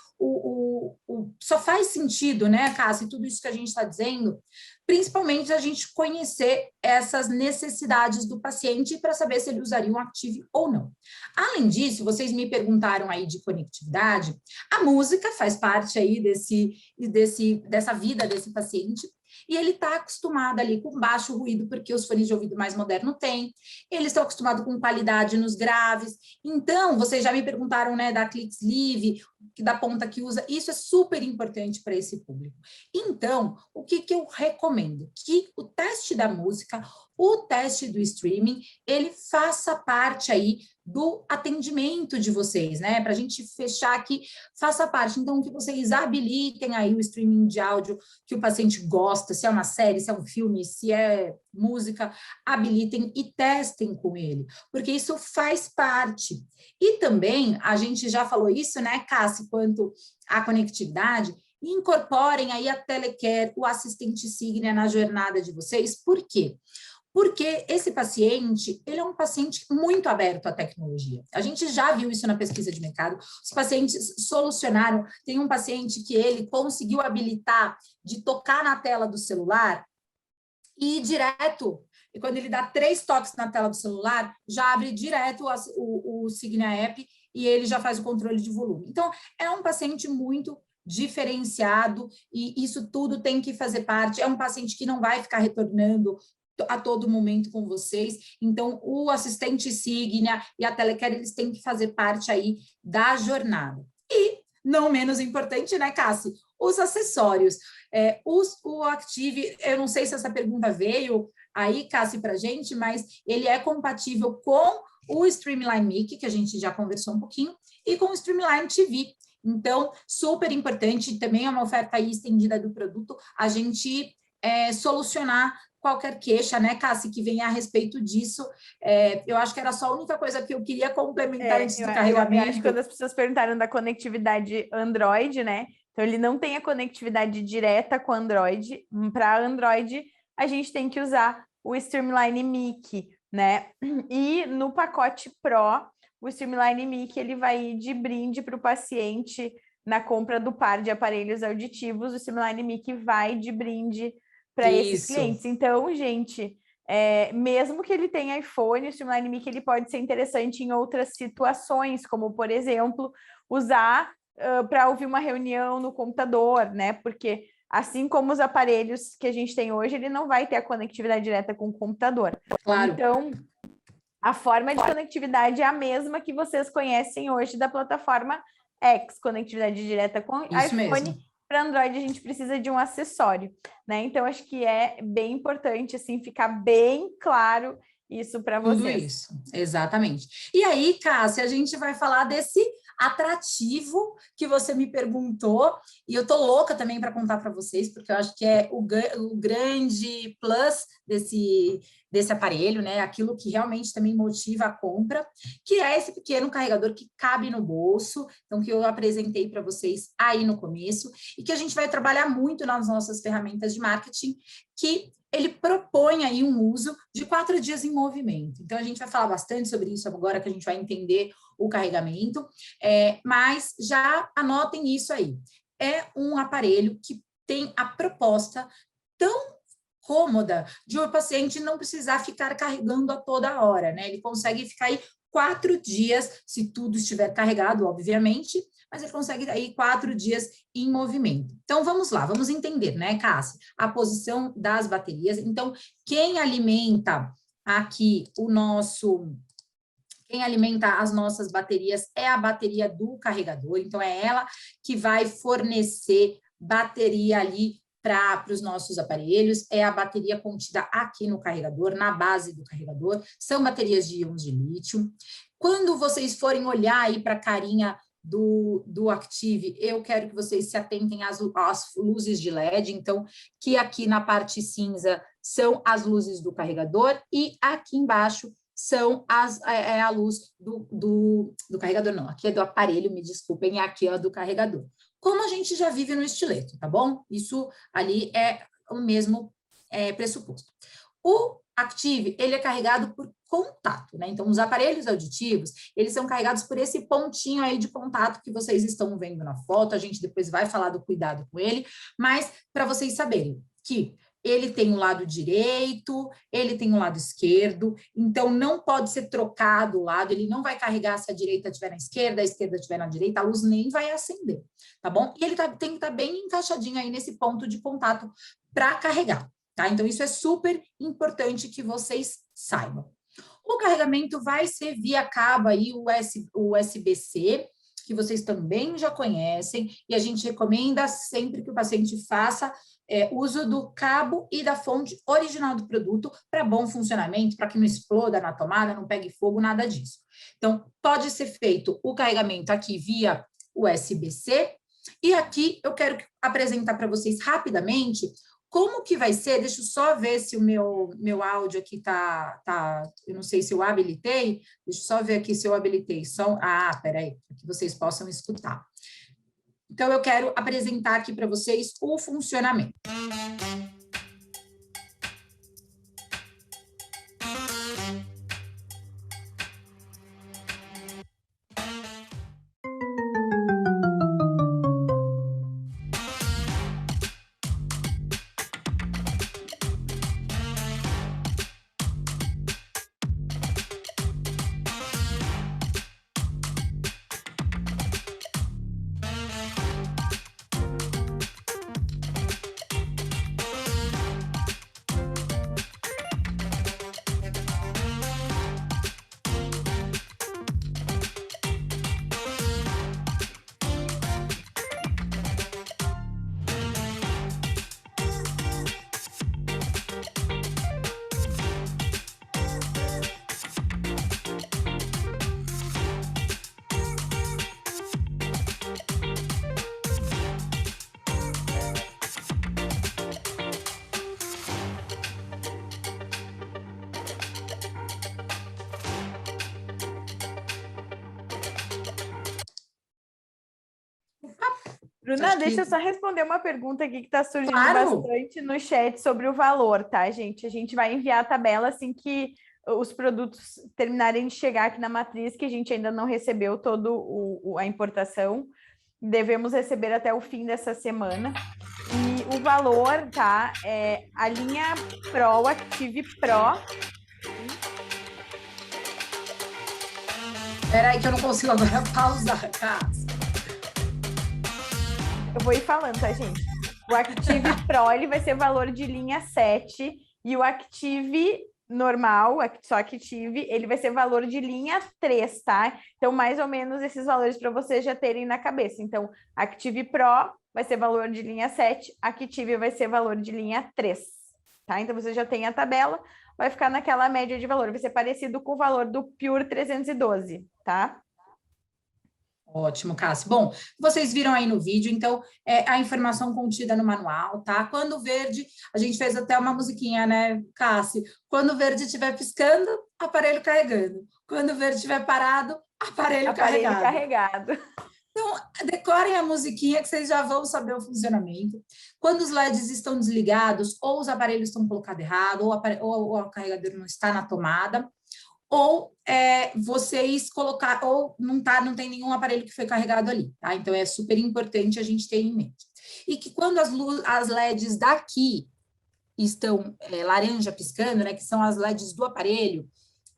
só faz sentido, né, Cássia, tudo isso que a gente está dizendo, principalmente a gente conhecer essas necessidades do paciente para saber se ele usaria um Active ou não. Além disso, vocês me perguntaram aí de conectividade, a música faz parte aí dessa vida desse paciente, e ele está acostumado ali com baixo ruído, porque os fones de ouvido mais moderno têm, eles estão acostumados com qualidade nos graves. Então, vocês já me perguntaram, né, da ClickSleeve, da ponta que usa, isso é super importante para esse público. Então, o que eu recomendo? Que o teste da música, o teste do streaming, ele faça parte aí do atendimento de vocês, né? Para a gente fechar aqui, faça parte. Então, que vocês habilitem aí o streaming de áudio que o paciente gosta, se é uma série, se é um filme, se é música, habilitem e testem com ele, porque isso faz parte. E também, a gente já falou isso, né, Cassi, quanto à conectividade, incorporem aí a Telecare, o assistente Signia na jornada de vocês. Por quê? Porque esse paciente, ele é um paciente muito aberto à tecnologia. A gente já viu isso na pesquisa de mercado. Os pacientes solucionaram. Tem um paciente que ele conseguiu habilitar de tocar na tela do celular e ir direto. E quando ele dá 3 toques na tela do celular, já abre direto o Signia App e ele já faz o controle de volume. Então, é um paciente muito diferenciado e isso tudo tem que fazer parte. É um paciente que não vai ficar retornando a todo momento com vocês. Então, o assistente Signia e a Telecare, eles têm que fazer parte aí da jornada. E, não menos importante, né, Cassi? Os acessórios. O Active, eu não sei se essa pergunta veio aí, Cassi, para a gente, mas ele é compatível com o Streamline Mic, que a gente já conversou um pouquinho, e com o Streamline TV. Então, super importante, também é uma oferta aí estendida do produto, a gente solucionar qualquer queixa, né, Cassi, que venha a respeito disso. Eu acho que era só a única coisa que eu queria complementar antes do carregamento. Eu acho que quando as pessoas perguntaram da conectividade Android, né, então ele não tem a conectividade direta com Android. Para Android, a gente tem que usar o Streamline Mic, né, e no pacote Pro, o Streamline Mic, ele vai ir de brinde para o paciente na compra do par de aparelhos auditivos, o Streamline Mic vai de brinde para esses clientes. Então, gente, mesmo que ele tenha iPhone, o Streamline Mic ele pode ser interessante em outras situações, como, por exemplo, usar para ouvir uma reunião no computador, né? Porque, assim como os aparelhos que a gente tem hoje, ele não vai ter a conectividade direta com o computador. Claro. Então, a forma de conectividade é a mesma que vocês conhecem hoje da plataforma X, conectividade direta com Isso iPhone. mesmo. Para Android, a gente precisa de um acessório, né? Então, acho que é bem importante, assim, ficar bem claro isso para vocês. Tudo isso, exatamente. E aí, Cássia, a gente vai falar desse atrativo que você me perguntou, e eu tô louca também para contar para vocês, porque eu acho que é o grande plus desse aparelho, né? Aquilo que realmente também motiva a compra, que é esse pequeno carregador que cabe no bolso, então que eu apresentei para vocês aí no começo, e que a gente vai trabalhar muito nas nossas ferramentas de marketing, que ele propõe aí um uso de 4 dias em movimento. Então, a gente vai falar bastante sobre isso agora que a gente vai entender o carregamento, mas já anotem isso aí. É um aparelho que tem a proposta tão cômoda de o paciente não precisar ficar carregando a toda hora, né? Ele consegue ficar aí 4 dias, se tudo estiver carregado, obviamente, mas ele consegue aí 4 dias em movimento. Então, vamos lá, vamos entender, né, Cássia? A posição das baterias. Então, quem alimenta aqui quem alimenta as nossas baterias é a bateria do carregador, então é ela que vai fornecer bateria ali para os nossos aparelhos, é a bateria contida aqui no carregador, na base do carregador, são baterias de íons de lítio. Quando vocês forem olhar aí para a carinha do Active, eu quero que vocês se atentem às luzes de LED, então, que aqui na parte cinza são as luzes do carregador e aqui embaixo são a luz do carregador, não, aqui é do aparelho, me desculpem, e aqui é do carregador. Como a gente já vive no estileto, tá bom? Isso ali é o mesmo pressuposto. O Active, ele é carregado por contato, né? Então, os aparelhos auditivos, eles são carregados por esse pontinho aí de contato que vocês estão vendo na foto, a gente depois vai falar do cuidado com ele, mas para vocês saberem que ele tem o lado direito, ele tem o lado esquerdo, então não pode ser trocado o lado, ele não vai carregar se a direita estiver na esquerda, a esquerda estiver na direita, a luz nem vai acender, tá bom? E ele tem que estar bem encaixadinho aí nesse ponto de contato para carregar, tá? Então, isso é super importante que vocês saibam. O carregamento vai ser via cabo aí, o USB-C, que vocês também já conhecem, e a gente recomenda sempre que o paciente faça uso do cabo e da fonte original do produto para bom funcionamento, para que não exploda na tomada, não pegue fogo, nada disso. Então, pode ser feito o carregamento aqui via USB-C, e aqui eu quero apresentar para vocês rapidamente como que vai ser. Deixa eu só ver se o meu áudio aqui tá, eu não sei se eu habilitei, deixa eu só ver aqui se eu habilitei som. Ah, peraí, para que vocês possam escutar. Então, eu quero apresentar aqui para vocês o funcionamento. Bruna, deixa eu só responder uma pergunta aqui que está surgindo Claro. bastante no chat sobre o valor, tá, gente? A gente vai enviar a tabela assim que os produtos terminarem de chegar aqui na matriz, que a gente ainda não recebeu todo a importação. Devemos receber até o fim dessa semana. E o valor, tá? É a linha Pro, Active Pro. Espera aí que eu não consigo agora pausar, Cássia. Eu vou ir falando, tá, gente? O Active Pro, ele vai ser valor de linha 7, e o Active normal, só Active, ele vai ser valor de linha 3, tá? Então, mais ou menos esses valores para vocês já terem na cabeça. Então, Active Pro vai ser valor de linha 7, Active vai ser valor de linha 3, tá? Então, você já tem a tabela, vai ficar naquela média de valor, vai ser parecido com o valor do Pure 312, tá? Ótimo, Cássio. Bom, vocês viram aí no vídeo, então, a informação contida no manual, tá? Quando o verde, a gente fez até uma musiquinha, né, Cássio? Quando o verde estiver piscando, aparelho carregando. Quando o verde estiver parado, aparelho carregado. Então, decorem a musiquinha que vocês já vão saber o funcionamento. Quando os LEDs estão desligados, ou os aparelhos estão colocados errado, ou o carregador não está na tomada, ou vocês colocar, ou não tem nenhum aparelho que foi carregado ali, tá? Então, é super importante a gente ter em mente. E que quando as LEDs daqui estão laranja piscando, né, que são as LEDs do aparelho,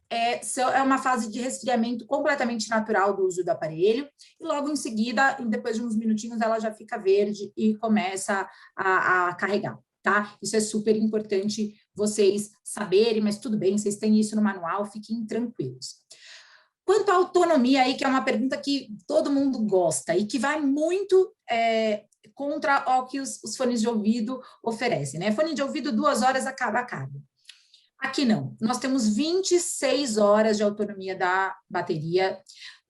é uma fase de resfriamento completamente natural do uso do aparelho, e logo em seguida, depois de uns minutinhos, ela já fica verde e começa a carregar, tá? Isso é super importante vocês saberem, mas tudo bem, vocês têm isso no manual, fiquem tranquilos. Quanto à autonomia aí, que é uma pergunta que todo mundo gosta e que vai muito contra o que os fones de ouvido oferecem, né? Fone de ouvido, 2 horas acaba a carga. Aqui não, nós temos 26 horas de autonomia da bateria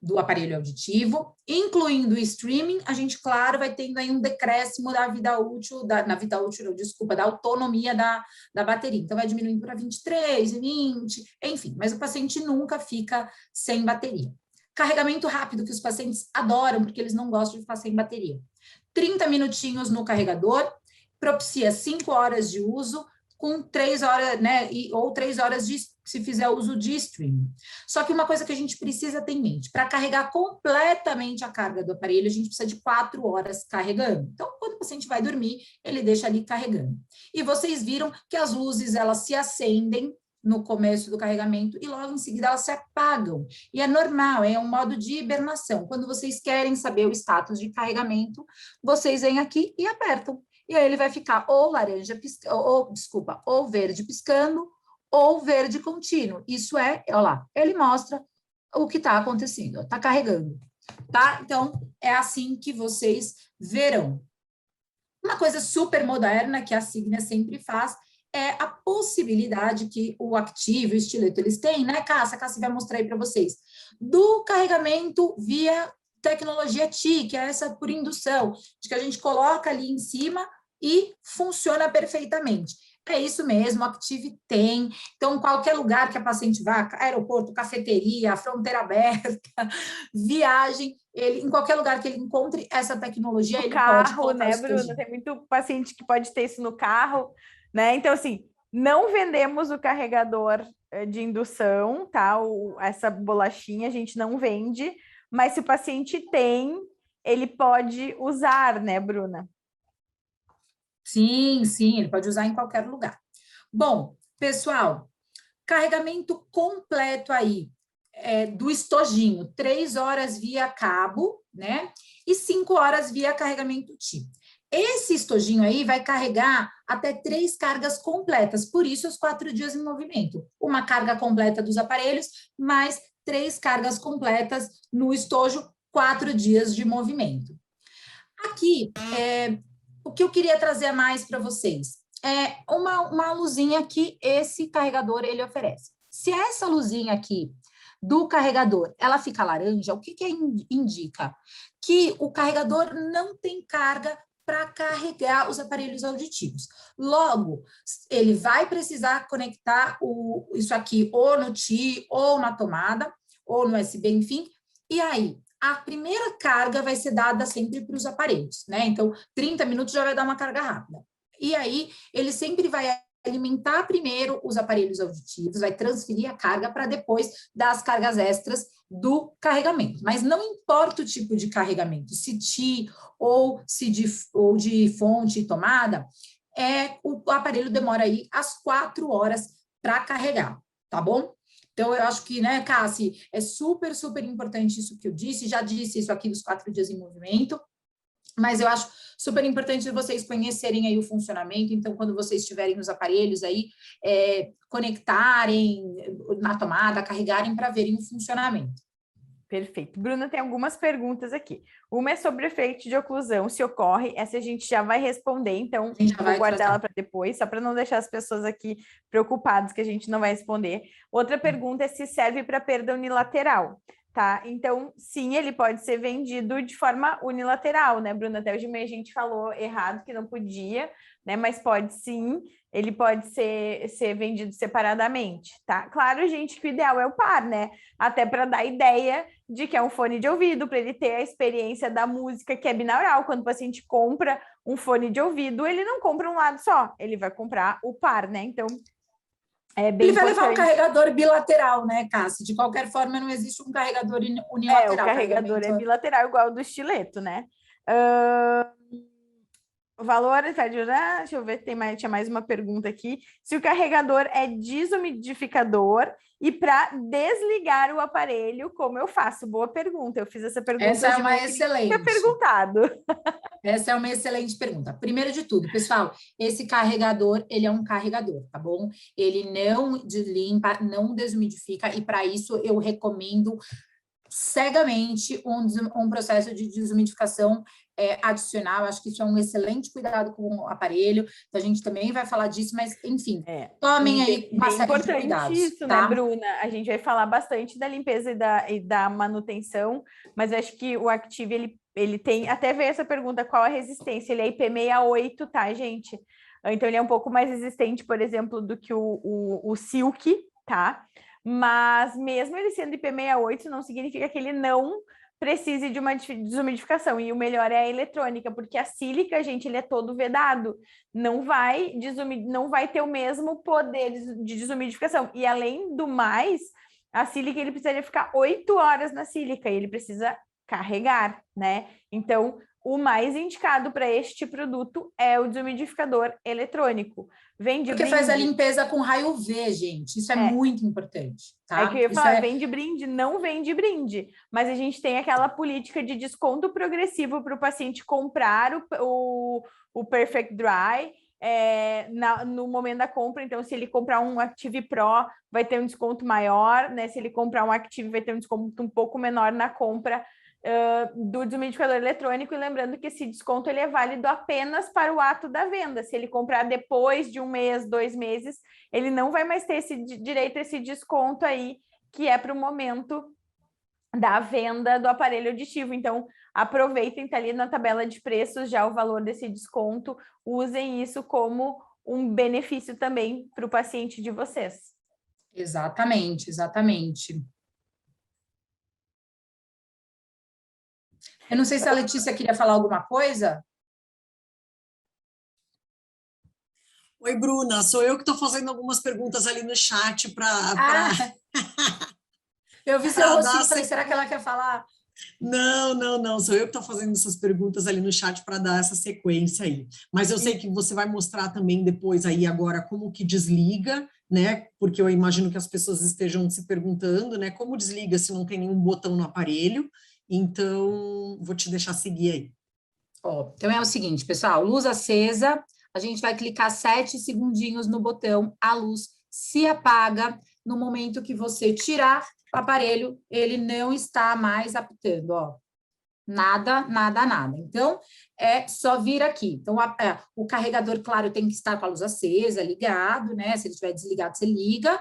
do aparelho auditivo, incluindo o streaming, a gente, claro, vai tendo aí um decréscimo da vida útil, da autonomia da bateria. Então, vai diminuindo para 23, 20, enfim, mas o paciente nunca fica sem bateria. Carregamento rápido, que os pacientes adoram, porque eles não gostam de ficar sem bateria. 30 minutinhos no carregador, propicia 5 horas de uso, com 3 horas, né, ou 3 horas de se fizer uso de streaming. Só que uma coisa que a gente precisa ter em mente, para carregar completamente a carga do aparelho, a gente precisa de 4 horas carregando. Então, quando o paciente vai dormir, ele deixa ali carregando. E vocês viram que as luzes, elas se acendem no começo do carregamento e logo em seguida elas se apagam. E é normal, é um modo de hibernação. Quando vocês querem saber o status de carregamento, vocês vêm aqui e apertam. E aí ele vai ficar ou laranja, ou verde piscando, ou verde contínuo. Isso é, olha lá, ele mostra o que está acontecendo, está carregando, tá? Então, é assim que vocês verão. Uma coisa super moderna que a Signia sempre faz é a possibilidade que o Active, o Estileto, eles têm, né, Cássia? A Cássia vai mostrar aí para vocês, do carregamento via tecnologia TI, que é essa por indução, de que a gente coloca ali em cima e funciona perfeitamente. É isso mesmo, o Active tem. Então, qualquer lugar que a paciente vá, aeroporto, cafeteria, fronteira aberta, viagem, ele, em qualquer lugar que ele encontre essa tecnologia, no ele carro, pode colocar, né, Bruna? Tem muito paciente que pode ter isso no carro, né? Então, assim, não vendemos o carregador de indução, tá? Essa bolachinha a gente não vende, mas se o paciente tem, ele pode usar, né, Bruna? Sim, sim, ele pode usar em qualquer lugar. Bom, pessoal, carregamento completo aí do estojinho, 3 horas via cabo, né? E 5 horas via carregamento TI. Esse estojinho aí vai carregar até 3 cargas completas, por isso os 4 dias em movimento. Uma carga completa dos aparelhos, mais 3 cargas completas no estojo, 4 dias de movimento. Aqui, o que eu queria trazer mais para vocês é uma luzinha que esse carregador ele oferece. Se essa luzinha aqui do carregador, ela fica laranja, o que indica? Que o carregador não tem carga para carregar os aparelhos auditivos. Logo, ele vai precisar conectar isso aqui ou no TI, ou na tomada, ou no USB, enfim, e aí a primeira carga vai ser dada sempre para os aparelhos, né? Então, 30 minutos já vai dar uma carga rápida. E aí, ele sempre vai alimentar primeiro os aparelhos auditivos, vai transferir a carga para depois dar as cargas extras do carregamento. Mas não importa o tipo de carregamento, se TI ou de fonte e tomada, o aparelho demora aí as 4 horas para carregar, tá bom? Então, eu acho que, né, Cassi, é super, super importante isso que eu disse, já disse isso aqui dos 4 dias em movimento, mas eu acho super importante vocês conhecerem aí o funcionamento, então, quando vocês estiverem nos aparelhos aí, conectarem na tomada, carregarem para verem o funcionamento. Perfeito. Bruna, tem algumas perguntas aqui. Uma é sobre efeito de oclusão, se ocorre. Essa a gente já vai responder, então vou guardar ela para depois, só para não deixar as pessoas aqui preocupadas que a gente não vai responder. Outra pergunta é se serve para perda unilateral, tá? Então, sim, ele pode ser vendido de forma unilateral, né, Bruna? Até hoje a gente falou errado que não podia, né? Mas pode sim, ele pode ser vendido separadamente, tá? Claro, gente, que o ideal é o par, né? Até para dar ideia de que é um fone de ouvido, para ele ter a experiência da música que é binaural. Quando o paciente compra um fone de ouvido, ele não compra um lado só, ele vai comprar o par, né? Então, é bem ele vai importante. levar um carregador bilateral, né, Cássia? De qualquer forma, não existe um carregador unilateral. O carregador é bilateral, igual ao do estileto, né? O valor, deixa eu ver, tinha mais uma pergunta aqui. Se o carregador é desumidificador e para desligar o aparelho, como eu faço? Boa pergunta. Eu fiz essa pergunta. Essa é uma excelente. Tinha perguntado. Essa é uma excelente pergunta. Primeiro de tudo, pessoal, esse carregador, ele é um carregador, tá bom? Ele não deslimpa, não desumidifica, e para isso eu recomendo cegamente um processo de desumidificação adicional. Acho que isso é um excelente cuidado com o aparelho. Então, a gente também vai falar disso, mas, enfim, tomem aí uma série de cuidados. Isso, tá? Né, Bruna? A gente vai falar bastante da limpeza e da manutenção, mas eu acho que o Active, ele tem... Até veio essa pergunta, qual a resistência? Ele é IP68, tá, gente? Então, ele é um pouco mais resistente, por exemplo, do que o Silk, tá? Mas mesmo ele sendo IP68, não significa que ele não precise de uma desumidificação. E o melhor é a eletrônica, porque a sílica, gente, ele é todo vedado. Não vai ter o mesmo poder de desumidificação. E além do mais, a sílica, ele precisaria ficar 8 horas na sílica e ele precisa carregar, né? Então, o mais indicado para este produto é o desumidificador eletrônico. Vem de Porque brinde. faz a limpeza com raio V, gente. Isso é muito importante, tá? É que eu ia falar, vem de brinde, não vem de brinde. Mas a gente tem aquela política de desconto progressivo para o paciente comprar o Perfect Dry no momento da compra. Então, se ele comprar um Active Pro, vai ter um desconto maior, né? Se ele comprar um Active, vai ter um desconto um pouco menor na compra do desumidificador eletrônico, e lembrando que esse desconto ele é válido apenas para o ato da venda. Se ele comprar depois de 1 mês, 2 meses, ele não vai mais ter esse direito a esse desconto aí, que é para o momento da venda do aparelho auditivo. Então, aproveitem, tá ali na tabela de preços já o valor desse desconto, usem isso como um benefício também para o paciente de vocês. Exatamente, exatamente. Eu não sei se a Letícia queria falar alguma coisa. Oi, Bruna, sou eu que estou fazendo algumas perguntas ali no chat para... Eu vi seu rostinho e falei, será que ela quer falar? Não, sou eu que estou fazendo essas perguntas ali no chat para dar essa sequência aí. Mas eu sei que você vai mostrar também depois aí agora como que desliga, né? Porque eu imagino que as pessoas estejam se perguntando, né? Como desliga se não tem nenhum botão no aparelho? Então, vou te deixar seguir aí. Então é o seguinte, pessoal, luz acesa, a gente vai clicar 7 segundinhos no botão, a luz se apaga. No momento que você tirar o aparelho, ele não está mais apitando, ó. Nada. Então, é só vir aqui. Então, o carregador, claro, tem que estar com a luz acesa, ligado, né? Se ele estiver desligado, você liga,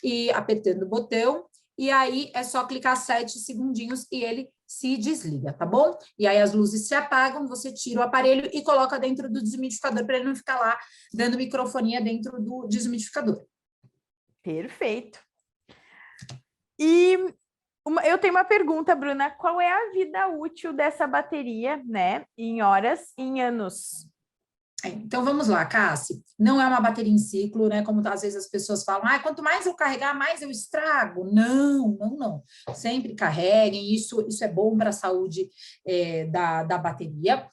e apertando o botão, e aí é só clicar 7 segundinhos e ele se desliga, tá bom? E aí as luzes se apagam, você tira o aparelho e coloca dentro do desumidificador para ele não ficar lá dando microfonia dentro do desumidificador. Perfeito. E eu tenho uma pergunta, Bruna, qual é a vida útil dessa bateria, né? Em horas, em anos? Então, vamos lá, Cassi. Não é uma bateria em ciclo, né? Como às vezes as pessoas falam, quanto mais eu carregar, mais eu estrago. Não. Sempre carreguem, isso é bom para a saúde da bateria.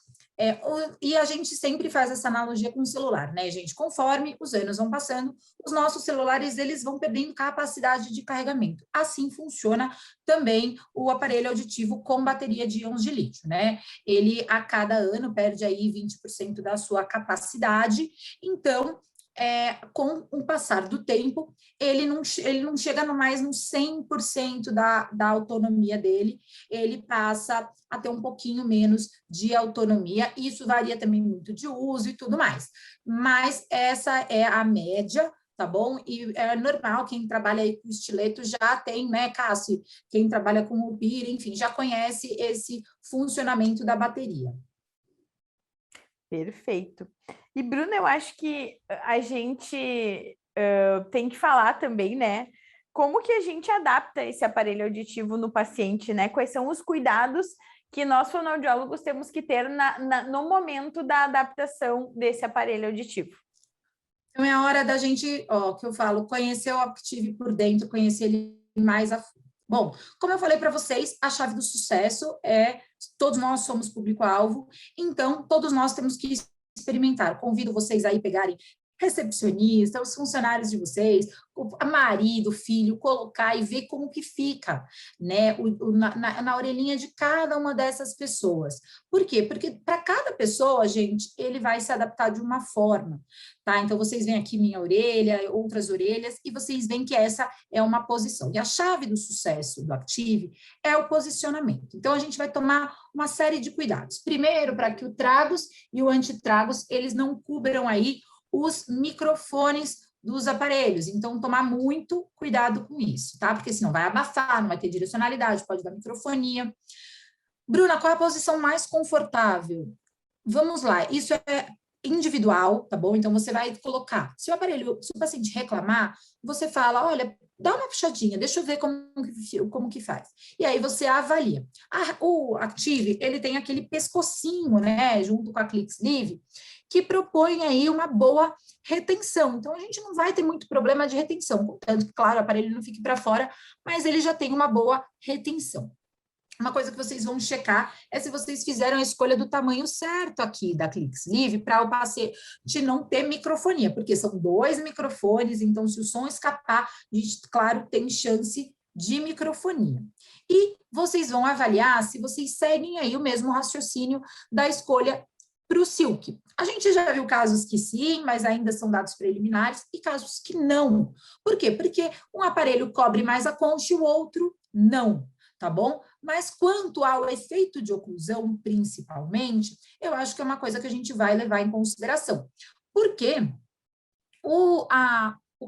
E a gente sempre faz essa analogia com o celular, né, gente? Conforme os anos vão passando, os nossos celulares, eles vão perdendo capacidade de carregamento. Assim funciona também o aparelho auditivo com bateria de íons de lítio, né? Ele, a cada ano, perde aí 20% da sua capacidade. Então, com o passar do tempo, ele não chega mais no 100% da autonomia dele, ele passa a ter um pouquinho menos de autonomia, isso varia também muito de uso e tudo mais, mas essa é a média, tá bom? E é normal, quem trabalha aí com estileto já tem, né, Cássio? Quem trabalha com o PIR, enfim, já conhece esse funcionamento da bateria. Perfeito. E, Bruna, eu acho que a gente tem que falar também, né? Como que a gente adapta esse aparelho auditivo no paciente, né? Quais são os cuidados que nós fonoaudiólogos temos que ter no momento da adaptação desse aparelho auditivo? Então, é a hora da gente, que eu falo, conhecer o Active por dentro, conhecer ele mais a fundo. Bom, como eu falei para vocês, a chave do sucesso é todos nós somos público-alvo, então todos nós temos que experimentar. Convido vocês aí pegarem recepcionista, os funcionários de vocês, o marido, filho, colocar e ver como que fica, né, na orelhinha de cada uma dessas pessoas. Por quê? Porque para cada pessoa, gente, ele vai se adaptar de uma forma, tá? Então, vocês veem aqui minha orelha, outras orelhas, e vocês veem que essa é uma posição. E a chave do sucesso do Active é o posicionamento. Então, a gente vai tomar uma série de cuidados. Primeiro, para que o tragos e o antitragos, eles não cubram aí os microfones dos aparelhos, então tomar muito cuidado com isso, tá? Porque senão vai abafar, não vai ter direcionalidade, pode dar microfonia. Bruna, qual é a posição mais confortável? Vamos lá, isso é individual, tá bom? Então você vai colocar, se o paciente reclamar, você fala, olha, dá uma puxadinha, deixa eu ver como que faz. E aí você avalia. O Active, ele tem aquele pescocinho, né, junto com a Click Sleeve, que propõe aí uma boa retenção. Então, a gente não vai ter muito problema de retenção, contanto que, claro, o aparelho não fique para fora, mas ele já tem uma boa retenção. Uma coisa que vocês vão checar é se vocês fizeram a escolha do tamanho certo aqui da Click Sleeve para o paciente não ter microfonia, porque são 2 microfones, então se o som escapar, a gente, claro, tem chance de microfonia. E vocês vão avaliar se vocês seguem aí o mesmo raciocínio da escolha para o Silk. A gente já viu casos que sim, mas ainda são dados preliminares, e casos que não. Por quê? Porque um aparelho cobre mais a concha e o outro não. Tá bom? Mas quanto ao efeito de oclusão, principalmente, eu acho que é uma coisa que a gente vai levar em consideração. Porque o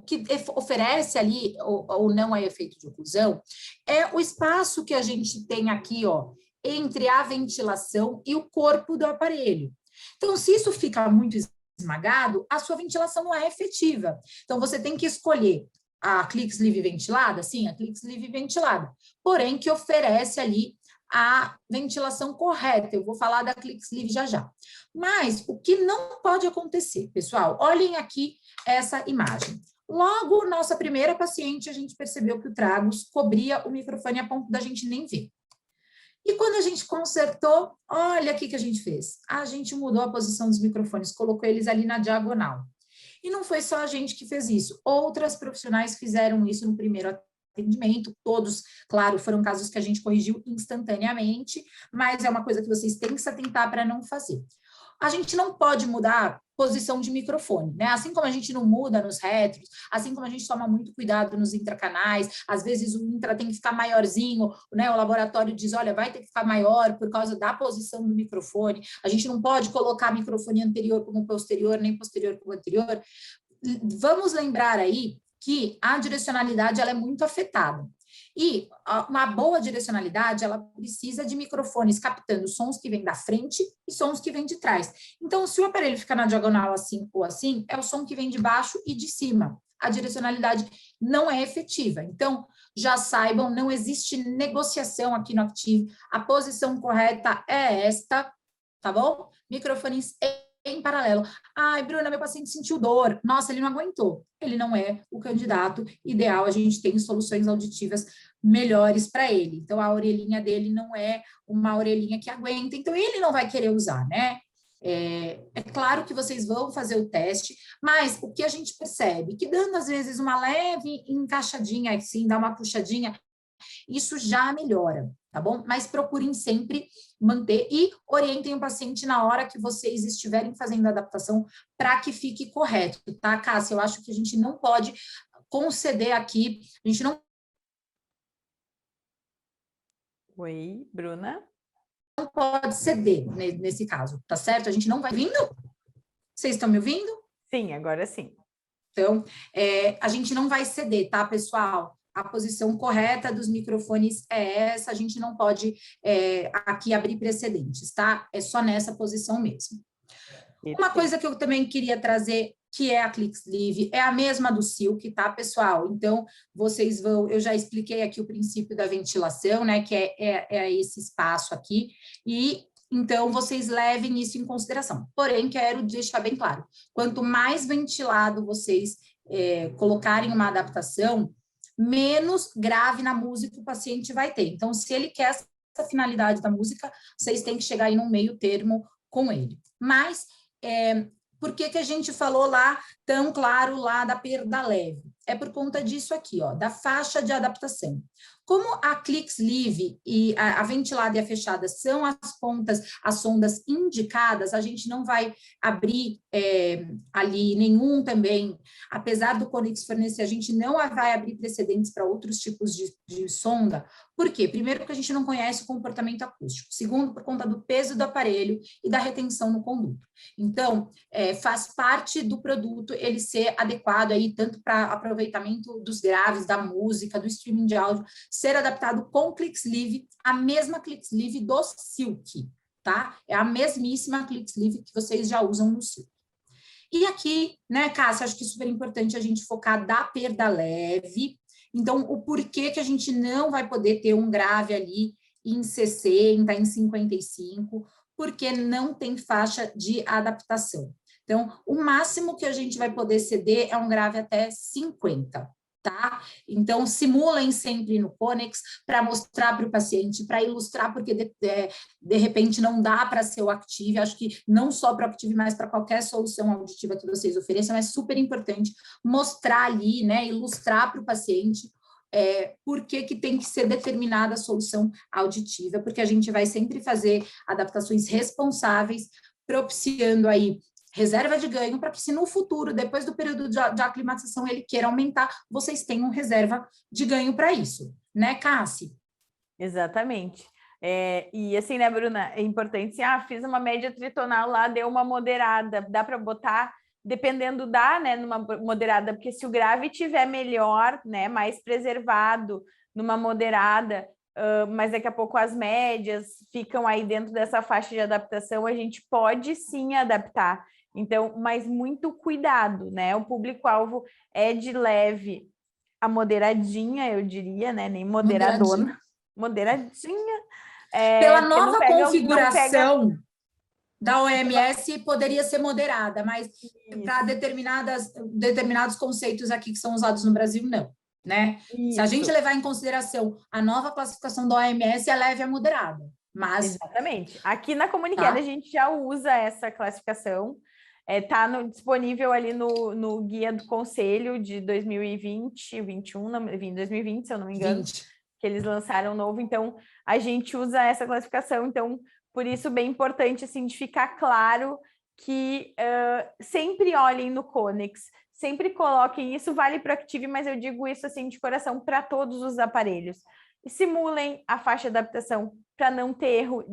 que oferece ali, ou não é efeito de oclusão, é o espaço que a gente tem aqui, ó, entre a ventilação e o corpo do aparelho. Então, se isso fica muito esmagado, a sua ventilação não é efetiva. Então, você tem que escolher a Click Sleeve ventilada, sim, a Click Sleeve ventilada, porém que oferece ali a ventilação correta. Eu vou falar da Click Sleeve já já. Mas o que não pode acontecer, pessoal, olhem aqui essa imagem. Logo, nossa primeira paciente, a gente percebeu que o Tragus cobria o microfone a ponto da gente nem ver. E quando a gente consertou, olha o que a gente fez. A gente mudou a posição dos microfones, colocou eles ali na diagonal. E não foi só a gente que fez isso, outras profissionais fizeram isso no primeiro atendimento, todos, claro, foram casos que a gente corrigiu instantaneamente, mas é uma coisa que vocês têm que se atentar para não fazer. A gente não pode mudar posição de microfone, né? Assim como a gente não muda nos rétros, assim como a gente toma muito cuidado nos intracanais, às vezes o intra tem que ficar maiorzinho, né? O laboratório diz, olha, vai ter que ficar maior por causa da posição do microfone, a gente não pode colocar microfone anterior como posterior, nem posterior como anterior. Vamos lembrar aí que a direcionalidade ela é muito afetada. E uma boa direcionalidade, ela precisa de microfones captando sons que vêm da frente e sons que vêm de trás. Então, se o aparelho ficar na diagonal assim ou assim, é o som que vem de baixo e de cima. A direcionalidade não é efetiva. Então, já saibam, não existe negociação aqui no Active. A posição correta é esta, tá bom? Microfones em paralelo. Ai, Bruna, meu paciente sentiu dor. Nossa, ele não aguentou. Ele não é o candidato ideal. A gente tem soluções auditivas melhores para ele. Então, a orelhinha dele não é uma orelhinha que aguenta. Então, ele não vai querer usar, né? É claro que vocês vão fazer o teste, mas o que a gente percebe? Que dando, às vezes, uma leve encaixadinha, assim, dá uma puxadinha, isso já melhora, tá bom? Mas procurem sempre manter e orientem o paciente na hora que vocês estiverem fazendo a adaptação para que fique correto, tá, Cássia? Eu acho que a gente não pode conceder aqui, a gente não... Oi, Bruna? Não pode ceder nesse caso, tá certo? A gente não vai... Vindo? Vocês estão me ouvindo? Sim, agora sim. Então, a gente não vai ceder, tá, pessoal? A posição correta dos microfones é essa, a gente não pode aqui abrir precedentes, tá? É só nessa posição mesmo. Uma coisa que eu também queria trazer, que é a Click Sleeve, é a mesma do Silk, tá, pessoal? Então, vocês vão... Eu já expliquei aqui o princípio da ventilação, né, que é esse espaço aqui, e... Então, vocês levem isso em consideração. Porém, quero deixar bem claro, quanto mais ventilado vocês colocarem uma adaptação, menos grave na música o paciente vai ter. Então, se ele quer essa finalidade da música, vocês têm que chegar aí num meio termo com ele. Mas, por que a gente falou lá, tão claro, lá da perda leve? É por conta disso aqui, ó, da faixa de adaptação. Como a Click Sleeve e a ventilada e a fechada são as pontas, as sondas indicadas, a gente não vai abrir ali nenhum também, apesar do Conix fornecer, a gente não vai abrir precedentes para outros tipos de sonda. Por quê? Primeiro, porque a gente não conhece o comportamento acústico. Segundo, por conta do peso do aparelho e da retenção no conduto. Então, faz parte do produto ele ser adequado aí, tanto para aproveitamento dos graves, da música, do streaming de áudio, ser adaptado com Click Sleeve, a mesma Click Sleeve do Silk, tá? É a mesmíssima Click Sleeve que vocês já usam no Silk. E aqui, né, Cássia, acho que é super importante a gente focar da perda leve. Então, o porquê que a gente não vai poder ter um grave ali em 60, em 55, porque não tem faixa de adaptação. Então, o máximo que a gente vai poder ceder é um grave até 50. Tá? Então, simulem sempre no Conex para mostrar para o paciente, para ilustrar, porque de repente não dá para ser o Active, acho que não só para o Active, mas para qualquer solução auditiva que vocês ofereçam, é super importante mostrar ali, né, ilustrar para o paciente por que tem que ser determinada a solução auditiva, porque a gente vai sempre fazer adaptações responsáveis, propiciando aí reserva de ganho, para que se no futuro, depois do período de aclimatização, ele queira aumentar, vocês tenham reserva de ganho para isso, né, Cassi? Exatamente. E assim, né, Bruna, é importante, assim, fiz uma média tritonal lá, deu uma moderada, dá para botar, dependendo né, numa moderada, porque se o grave tiver melhor, né, mais preservado, numa moderada, mas daqui a pouco as médias ficam aí dentro dessa faixa de adaptação, a gente pode sim adaptar. Então, mas muito cuidado, né? O público-alvo é de leve a moderadinha, eu diria, né? Nem moderadona. Moderadinha. Pela nova configuração da OMS, poderia ser moderada, mas para determinados conceitos aqui que são usados no Brasil, não. Né? Se a gente levar em consideração a nova classificação da OMS, é leve a moderada. Mas... Exatamente. Aqui na Comunicare a gente já usa essa classificação. Está disponível ali no Guia do Conselho de 2020, 2020, se eu não me engano, 20. Que eles lançaram novo. Então, a gente usa essa classificação. Então, por isso, bem importante, assim, de ficar claro que sempre olhem no Conex, sempre coloquem, isso vale para o Active, mas eu digo isso, assim, de coração para todos os aparelhos. E simulem a faixa de adaptação para não ter erro,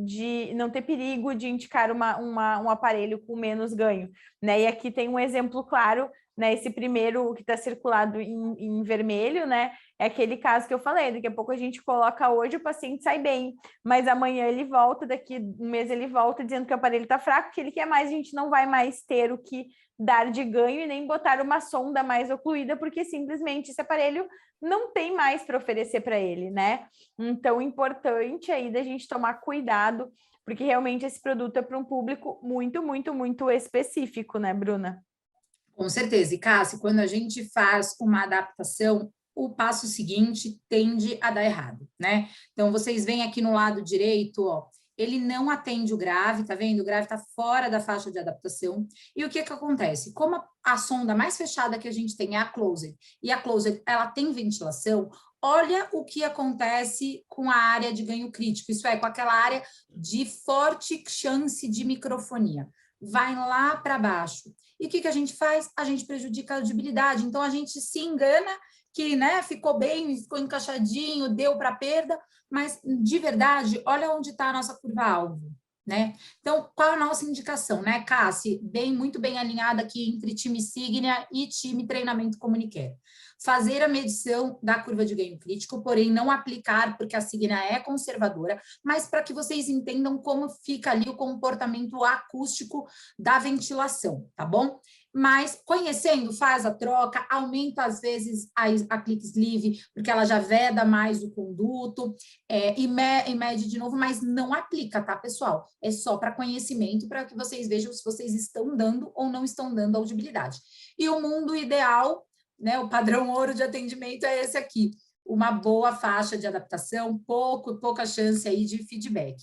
não ter perigo de indicar um aparelho com menos ganho, né? E aqui tem um exemplo claro, né? Esse primeiro que está circulado em vermelho, né? É aquele caso que eu falei, daqui a pouco a gente coloca hoje, o paciente sai bem, mas amanhã ele volta, daqui um mês ele volta dizendo que o aparelho está fraco, que ele quer mais, a gente não vai mais ter o que dar de ganho e nem botar uma sonda mais ocluída, porque simplesmente esse aparelho não tem mais para oferecer para ele, né? Então, importante aí da gente tomar cuidado, porque realmente esse produto é para um público muito, muito, muito específico, né, Bruna? Com certeza. E, Cassi, quando a gente faz uma adaptação, o passo seguinte tende a dar errado, né? Então, vocês veem aqui no lado direito, ó, ele não atende o grave, tá vendo? O grave está fora da faixa de adaptação. E o que acontece? Como a sonda mais fechada que a gente tem é a closed, e a closed, ela tem ventilação, olha o que acontece com a área de ganho crítico, isso é, com aquela área de forte chance de microfonia. Vai lá para baixo. E o que a gente faz? A gente prejudica a audibilidade. Então, a gente se engana que, né, ficou bem, ficou encaixadinho, deu para perda, mas, de verdade, olha onde está a nossa curva-alvo, né? Então, qual é a nossa indicação, né, Cassi? Muito bem alinhada aqui entre time Signia e time Treinamento Comunicare. Fazer a medição da curva de ganho crítico, porém não aplicar, porque a Signia é conservadora, mas para que vocês entendam como fica ali o comportamento acústico da ventilação, tá bom? Mas conhecendo, faz a troca, aumenta às vezes a click sleeve, porque ela já veda mais o conduto, e mede de novo, mas não aplica, tá, pessoal? É só para conhecimento, para que vocês vejam se vocês estão dando ou não estão dando audibilidade. E o mundo ideal, né, o padrão ouro de atendimento é esse aqui, uma boa faixa de adaptação, pouca chance aí de feedback,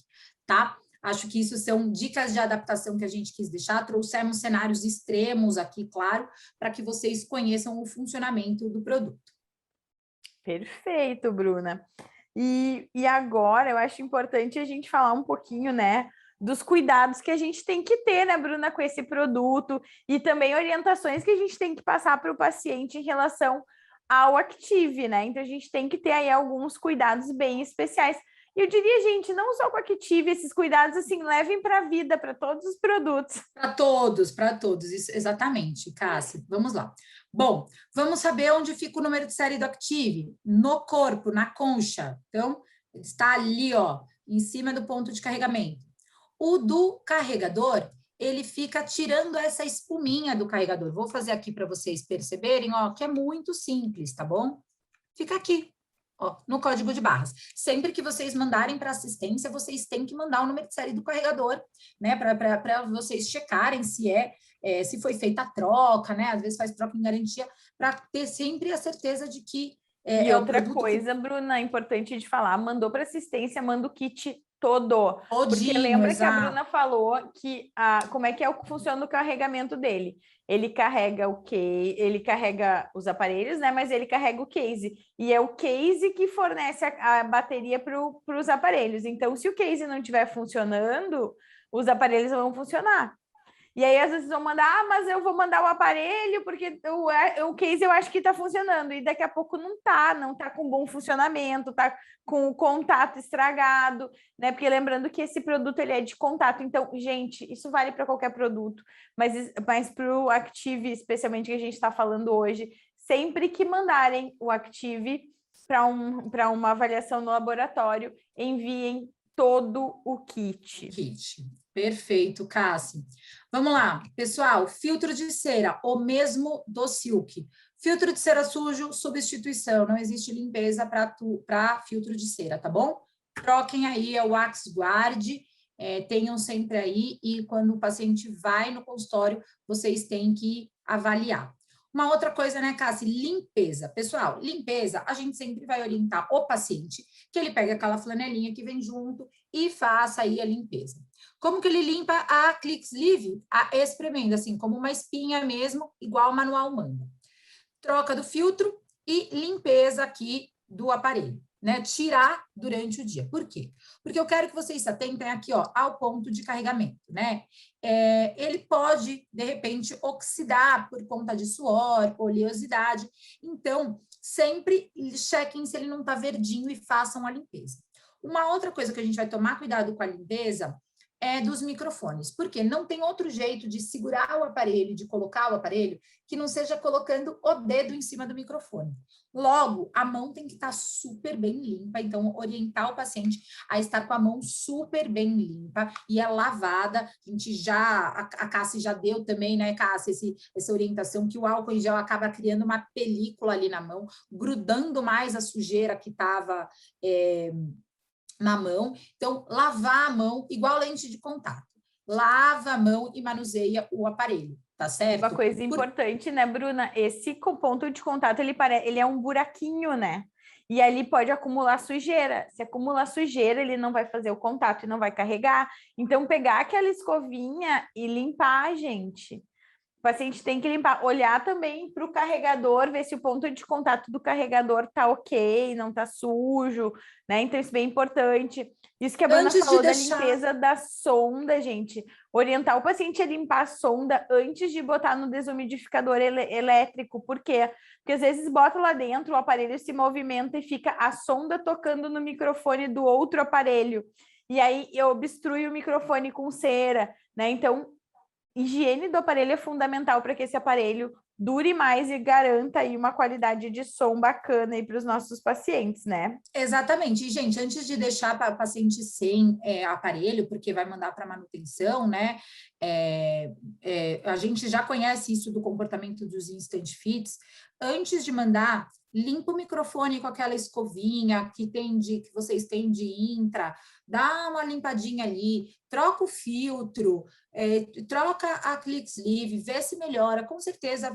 tá? Acho que isso são dicas de adaptação que a gente quis deixar, trouxemos cenários extremos aqui, claro, para que vocês conheçam o funcionamento do produto. Perfeito, Bruna. E agora eu acho importante a gente falar um pouquinho, né, dos cuidados que a gente tem que ter, né, Bruna, com esse produto e também orientações que a gente tem que passar para o paciente em relação ao Active, né? Então a gente tem que ter aí alguns cuidados bem especiais. E eu diria, gente, não só com a Active, esses cuidados, assim, levem para a vida, para todos os produtos. Para todos, isso, exatamente, Cássia. Vamos lá. Bom, vamos saber onde fica o número de série do Active. No corpo, na concha. Então, está ali, ó, em cima do ponto de carregamento. O do carregador, ele fica tirando essa espuminha do carregador. Vou fazer aqui para vocês perceberem, ó, que é muito simples, tá bom? fica aqui, ó, no código de barras. Sempre que vocês mandarem para assistência, vocês têm que mandar o número de série do carregador, né, para vocês checarem se foi feita a troca, né, às vezes faz troca em garantia, para ter sempre a certeza de que e outra o produto coisa, Bruna, é importante de falar, mandou para assistência, manda o kit todo. todinho, Porque lembra exato. que a Bruna falou que como é que funciona o carregamento dele? Ele carrega ele carrega os aparelhos, né? Mas ele carrega o case. E é o case que fornece a bateria para os aparelhos. Então, se o case não estiver funcionando, os aparelhos vão funcionar. E aí, às vezes, vão mandar, mas eu vou mandar o aparelho, porque o case eu acho que está funcionando, e daqui a pouco não está com bom funcionamento, está com o contato estragado, né? Porque lembrando que esse produto ele é de contato, então, gente, isso vale para qualquer produto, mas para o Active, especialmente que a gente está falando hoje, sempre que mandarem o Active para uma avaliação no laboratório, enviem todo o kit. Perfeito, Cassi. Vamos lá, pessoal, filtro de cera, o mesmo do Silk. Filtro de cera sujo, substituição, não existe limpeza para filtro de cera, tá bom? Troquem aí o WaxGuard, tenham sempre aí, e quando o paciente vai no consultório, vocês têm que avaliar. Uma outra coisa, né, Cassi? Limpeza. Pessoal, limpeza, a gente sempre vai orientar o paciente que ele pega aquela flanelinha que vem junto e faça aí a limpeza. Como que ele limpa a click sleeve? Espremendo, assim, como uma espinha mesmo, igual o manual manda. Troca do filtro e limpeza aqui do aparelho, né? Tirar durante o dia. Por quê? Porque eu quero que vocês se atentem aqui, ó, ao ponto de carregamento, né? Ele pode, de repente, oxidar por conta de suor, oleosidade. Então, sempre chequem se ele não tá verdinho e façam a limpeza. Uma outra coisa que a gente vai tomar cuidado com a limpeza é dos microfones, porque não tem outro jeito de segurar o aparelho, de colocar o aparelho, que não seja colocando o dedo em cima do microfone. Logo, a mão tem que estar super bem limpa, então orientar o paciente a estar com a mão super bem limpa e lavada. A Cassi já deu também, né, Cassi, essa orientação que o álcool em gel acaba criando uma película ali na mão, grudando mais a sujeira que estava na mão. Então, lavar a mão, igual lente de contato. Lava a mão e manuseia o aparelho, tá certo? Uma coisa importante, né, Bruna? Esse ponto de contato, ele é um buraquinho, né? E ali pode acumular sujeira. Se acumular sujeira, ele não vai fazer o contato e não vai carregar. Então, pegar aquela escovinha e limpar, gente. O paciente tem que limpar, olhar também para o carregador, ver se o ponto de contato do carregador tá ok, não tá sujo, né? Então, isso é bem importante. Isso que a Bruna falou da limpeza da sonda, gente. Orientar o paciente a limpar a sonda antes de botar no desumidificador elétrico. Por quê? Porque às vezes bota lá dentro, o aparelho se movimenta e fica a sonda tocando no microfone do outro aparelho. E aí obstrui o microfone com cera, né? Então, higiene do aparelho é fundamental para que esse aparelho dure mais e garanta aí uma qualidade de som bacana aí para os nossos pacientes, né? Exatamente. E, gente, antes de deixar para o paciente sem aparelho, porque vai mandar para manutenção, né? A gente já conhece isso do comportamento dos instant fits. Antes de mandar, limpa o microfone com aquela escovinha que vocês têm de intra, dá uma limpadinha ali, troca o filtro, troca a click sleeve, vê se melhora, com certeza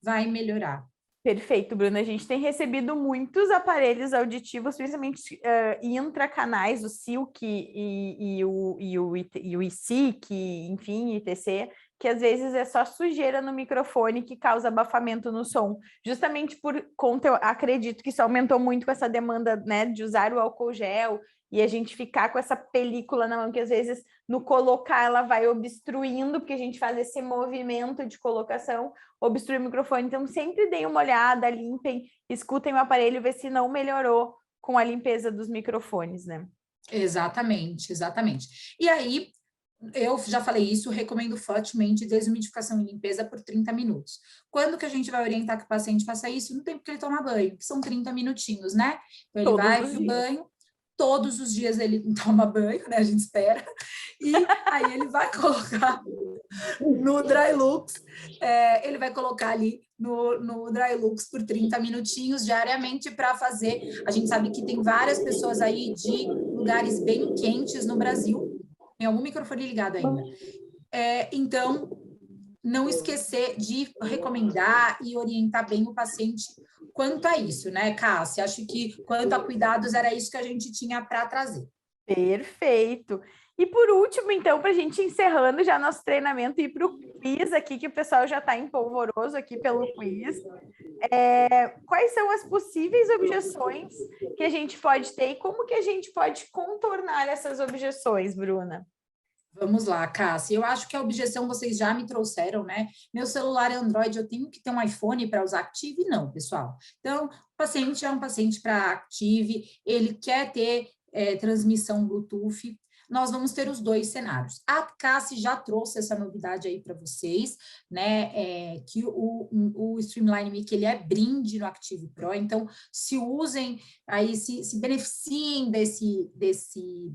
vai melhorar. Perfeito, Bruna. A gente tem recebido muitos aparelhos auditivos, principalmente intracanais, o Silk e o ISIC, enfim, ITC, que às vezes é só sujeira no microfone que causa abafamento no som. Justamente por conta, eu acredito que isso aumentou muito com essa demanda, né, de usar o álcool gel e a gente ficar com essa película na mão, que às vezes no colocar ela vai obstruindo, porque a gente faz esse movimento de colocação, obstrui o microfone. Então, sempre deem uma olhada, limpem, escutem o aparelho, ver se não melhorou com a limpeza dos microfones, né? Exatamente, exatamente. E aí, eu já falei isso, recomendo fortemente desumidificação e limpeza por 30 minutos. Quando que a gente vai orientar que o paciente faça isso? No tempo que ele toma banho, que são 30 minutinhos, né? Então, ele vai pro banho, todos os dias ele toma banho, né? A gente espera. E aí ele vai colocar no Drylux, ele vai colocar ali no Drylux por 30 minutinhos diariamente para fazer. A gente sabe que tem várias pessoas aí de lugares bem quentes no Brasil. Tem algum microfone ligado ainda. Então, não esquecer de recomendar e orientar bem o paciente quanto a isso, né, Cássia? Acho que quanto a cuidados era isso que a gente tinha para trazer. Perfeito. E por último, então, para a gente encerrando já nosso treinamento e ir para o quiz aqui, que o pessoal já está empolvoroso aqui pelo quiz. Quais são as possíveis objeções que a gente pode ter e como que a gente pode contornar essas objeções, Bruna? Vamos lá, Cássia. Eu acho que a objeção vocês já me trouxeram, né? Meu celular é Android, eu tenho que ter um iPhone para usar Active? Não, pessoal. Então, o paciente é um paciente para Active, ele quer ter transmissão Bluetooth. Nós vamos ter os dois cenários. A Cássia já trouxe essa novidade aí para vocês, né? Que o Streamline Mic, ele é brinde no Active Pro, então se usem aí, se beneficiem desse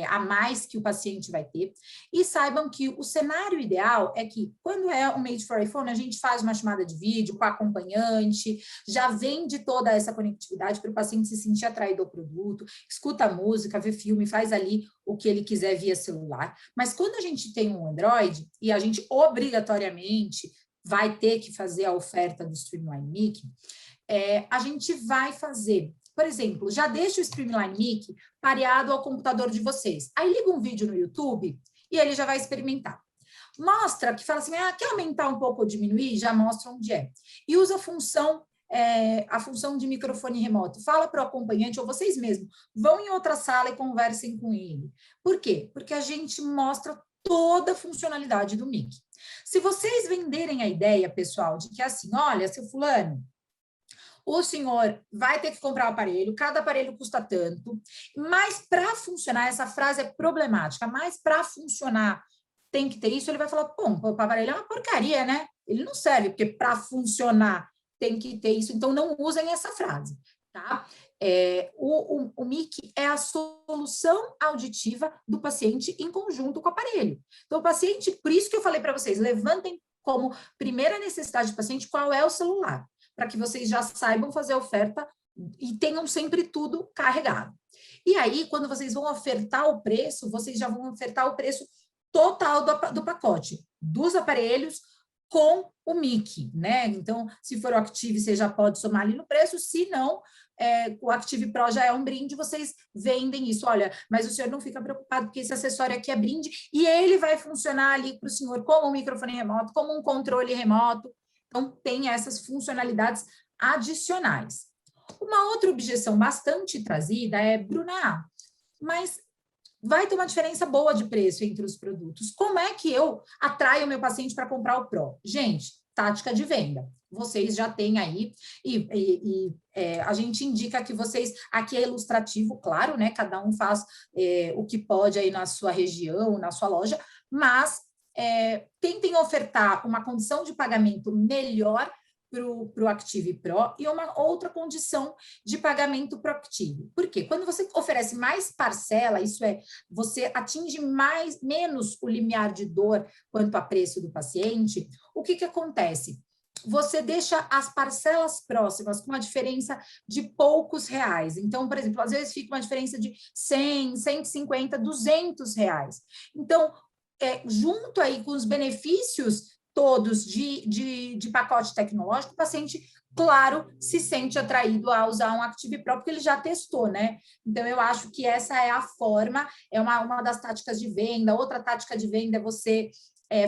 a mais que o paciente vai ter, e saibam que o cenário ideal é que, quando é um Made for iPhone, a gente faz uma chamada de vídeo com acompanhante, já vende toda essa conectividade para o paciente se sentir atraído ao produto, escuta música, vê filme, faz ali o que ele quiser via celular. Mas quando a gente tem um Android e a gente obrigatoriamente vai ter que fazer a oferta do Streamline Mic, a gente vai fazer, por exemplo, já deixa o Streamline Mic pareado ao computador de vocês. Aí liga um vídeo no YouTube e ele já vai experimentar. Mostra que fala assim, quer aumentar um pouco ou diminuir? Já mostra onde é. E usa a função de microfone remoto. Fala para o acompanhante, ou vocês mesmos, vão em outra sala e conversem com ele. Por quê? Porque a gente mostra toda a funcionalidade do mic. Se vocês venderem a ideia, pessoal, de que assim, olha, seu fulano, o senhor vai ter que comprar o aparelho, cada aparelho custa tanto, mas para funcionar, essa frase é problemática, mas para funcionar tem que ter isso, ele vai falar, pô, o aparelho é uma porcaria, né? Ele não serve, porque para funcionar tem que ter isso, então não usem essa frase, tá? O mic é a solução auditiva do paciente em conjunto com o aparelho. Então, o paciente, por isso que eu falei para vocês, levantem como primeira necessidade do paciente qual é o celular, para que vocês já saibam fazer a oferta e tenham sempre tudo carregado. E aí, quando vocês vão ofertar o preço, vocês já vão ofertar o preço total do pacote, dos aparelhos com o mic, né? Então, se for o Active, você já pode somar ali no preço, se não, o Active Pro já é um brinde, vocês vendem isso. Olha, mas o senhor não fica preocupado, porque esse acessório aqui é brinde, e ele vai funcionar ali para o senhor como um microfone remoto, como um controle remoto. Então, tem essas funcionalidades adicionais. Uma outra objeção bastante trazida é, Bruna, mas vai ter uma diferença boa de preço entre os produtos. Como é que eu atraio o meu paciente para comprar o Pro? Gente, tática de venda. Vocês já têm aí, a gente indica que vocês, aqui é ilustrativo, claro, né? Cada um faz o que pode aí na sua região, na sua loja, mas tentem ofertar uma condição de pagamento melhor para o Active Pro e uma outra condição de pagamento para o Active. Por quê? Quando você oferece mais parcela, isso é, você atinge menos o limiar de dor quanto a preço do paciente, o que acontece? Você deixa as parcelas próximas com uma diferença de poucos reais. Então, por exemplo, às vezes fica uma diferença de 100, 150, 200 reais. Então, junto aí com os benefícios todos de pacote tecnológico, o paciente, claro, se sente atraído a usar um Active Pro, porque ele já testou, né? Então, eu acho que essa é a forma, é uma das táticas de venda. Outra tática de venda é você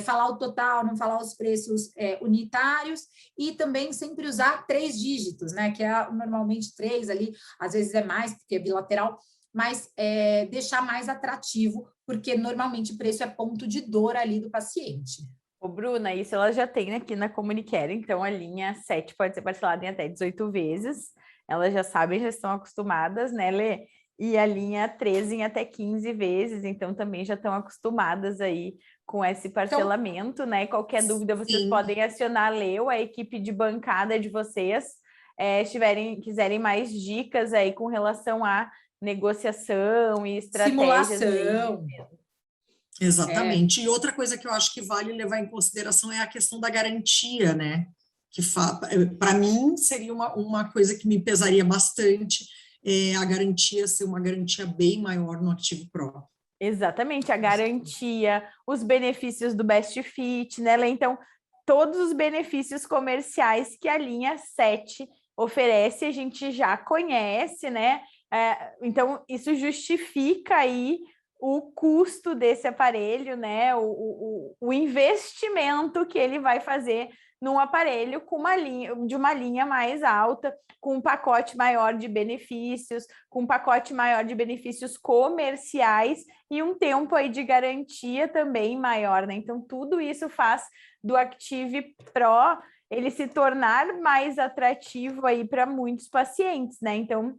falar o total, não falar os preços unitários, e também sempre usar 3 dígitos, né? Que é normalmente 3 ali, às vezes é mais, porque é bilateral, mas deixar mais atrativo, porque normalmente o preço é ponto de dor ali do paciente. Ô, Bruna, isso ela já tem aqui na Comunicare, então a linha 7 pode ser parcelada em até 18 vezes, elas já sabem, já estão acostumadas, né, Lê? E a linha 13 em até 15 vezes, então também já estão acostumadas aí com esse parcelamento, né? E qualquer dúvida vocês podem acionar a Lê ou a equipe de bancada de vocês, quiserem mais dicas aí com relação à negociação e estratégias. Simulação. Exatamente. E outra coisa que eu acho que vale levar em consideração é a questão da garantia, né? Que para mim seria uma coisa que me pesaria bastante, a garantia ser uma garantia bem maior no Active Pro. Exatamente, a garantia, os benefícios do Best Fit, né, Lê? Então, todos os benefícios comerciais que a linha 7 oferece, a gente já conhece, né? Então, isso justifica aí o custo desse aparelho, né? O investimento que ele vai fazer num aparelho com de uma linha mais alta, com um pacote maior de benefícios, com um pacote maior de benefícios comerciais e um tempo aí de garantia também maior, né? Então, tudo isso faz do Active Pro ele se tornar mais atrativo aí para muitos pacientes, né? Então,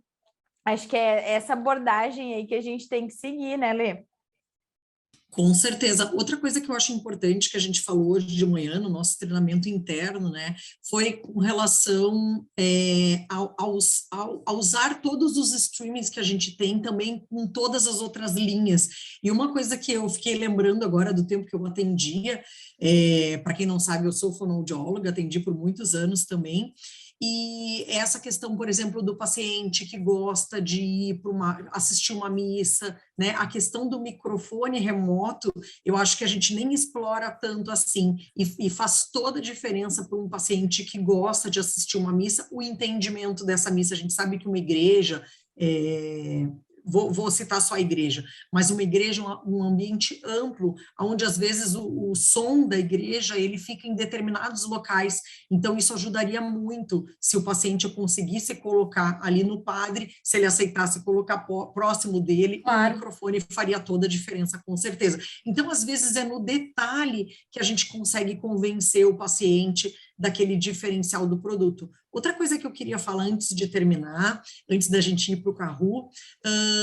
acho que é essa abordagem aí que a gente tem que seguir, né, Lê? Com certeza. Outra coisa que eu acho importante que a gente falou hoje de manhã no nosso treinamento interno, né, foi com relação ao usar todos os streamings que a gente tem também com todas as outras linhas. E uma coisa que eu fiquei lembrando agora do tempo que eu atendia, para quem não sabe, eu sou fonoaudióloga, atendi por muitos anos também. E essa questão, por exemplo, do paciente que gosta de ir para assistir uma missa, né? A questão do microfone remoto, eu acho que a gente nem explora tanto assim, e faz toda a diferença para um paciente que gosta de assistir uma missa, o entendimento dessa missa. A gente sabe que uma igreja, vou citar só a igreja, mas uma igreja, um ambiente amplo, onde às vezes o som da igreja ele fica em determinados locais, então isso ajudaria muito se o paciente conseguisse colocar ali no padre, se ele aceitasse colocar próximo dele, claro. O microfone faria toda a diferença, com certeza. Então, às vezes é no detalhe que a gente consegue convencer o paciente daquele diferencial do produto. Outra coisa que eu queria falar antes de terminar, antes da gente ir para o Kahoot,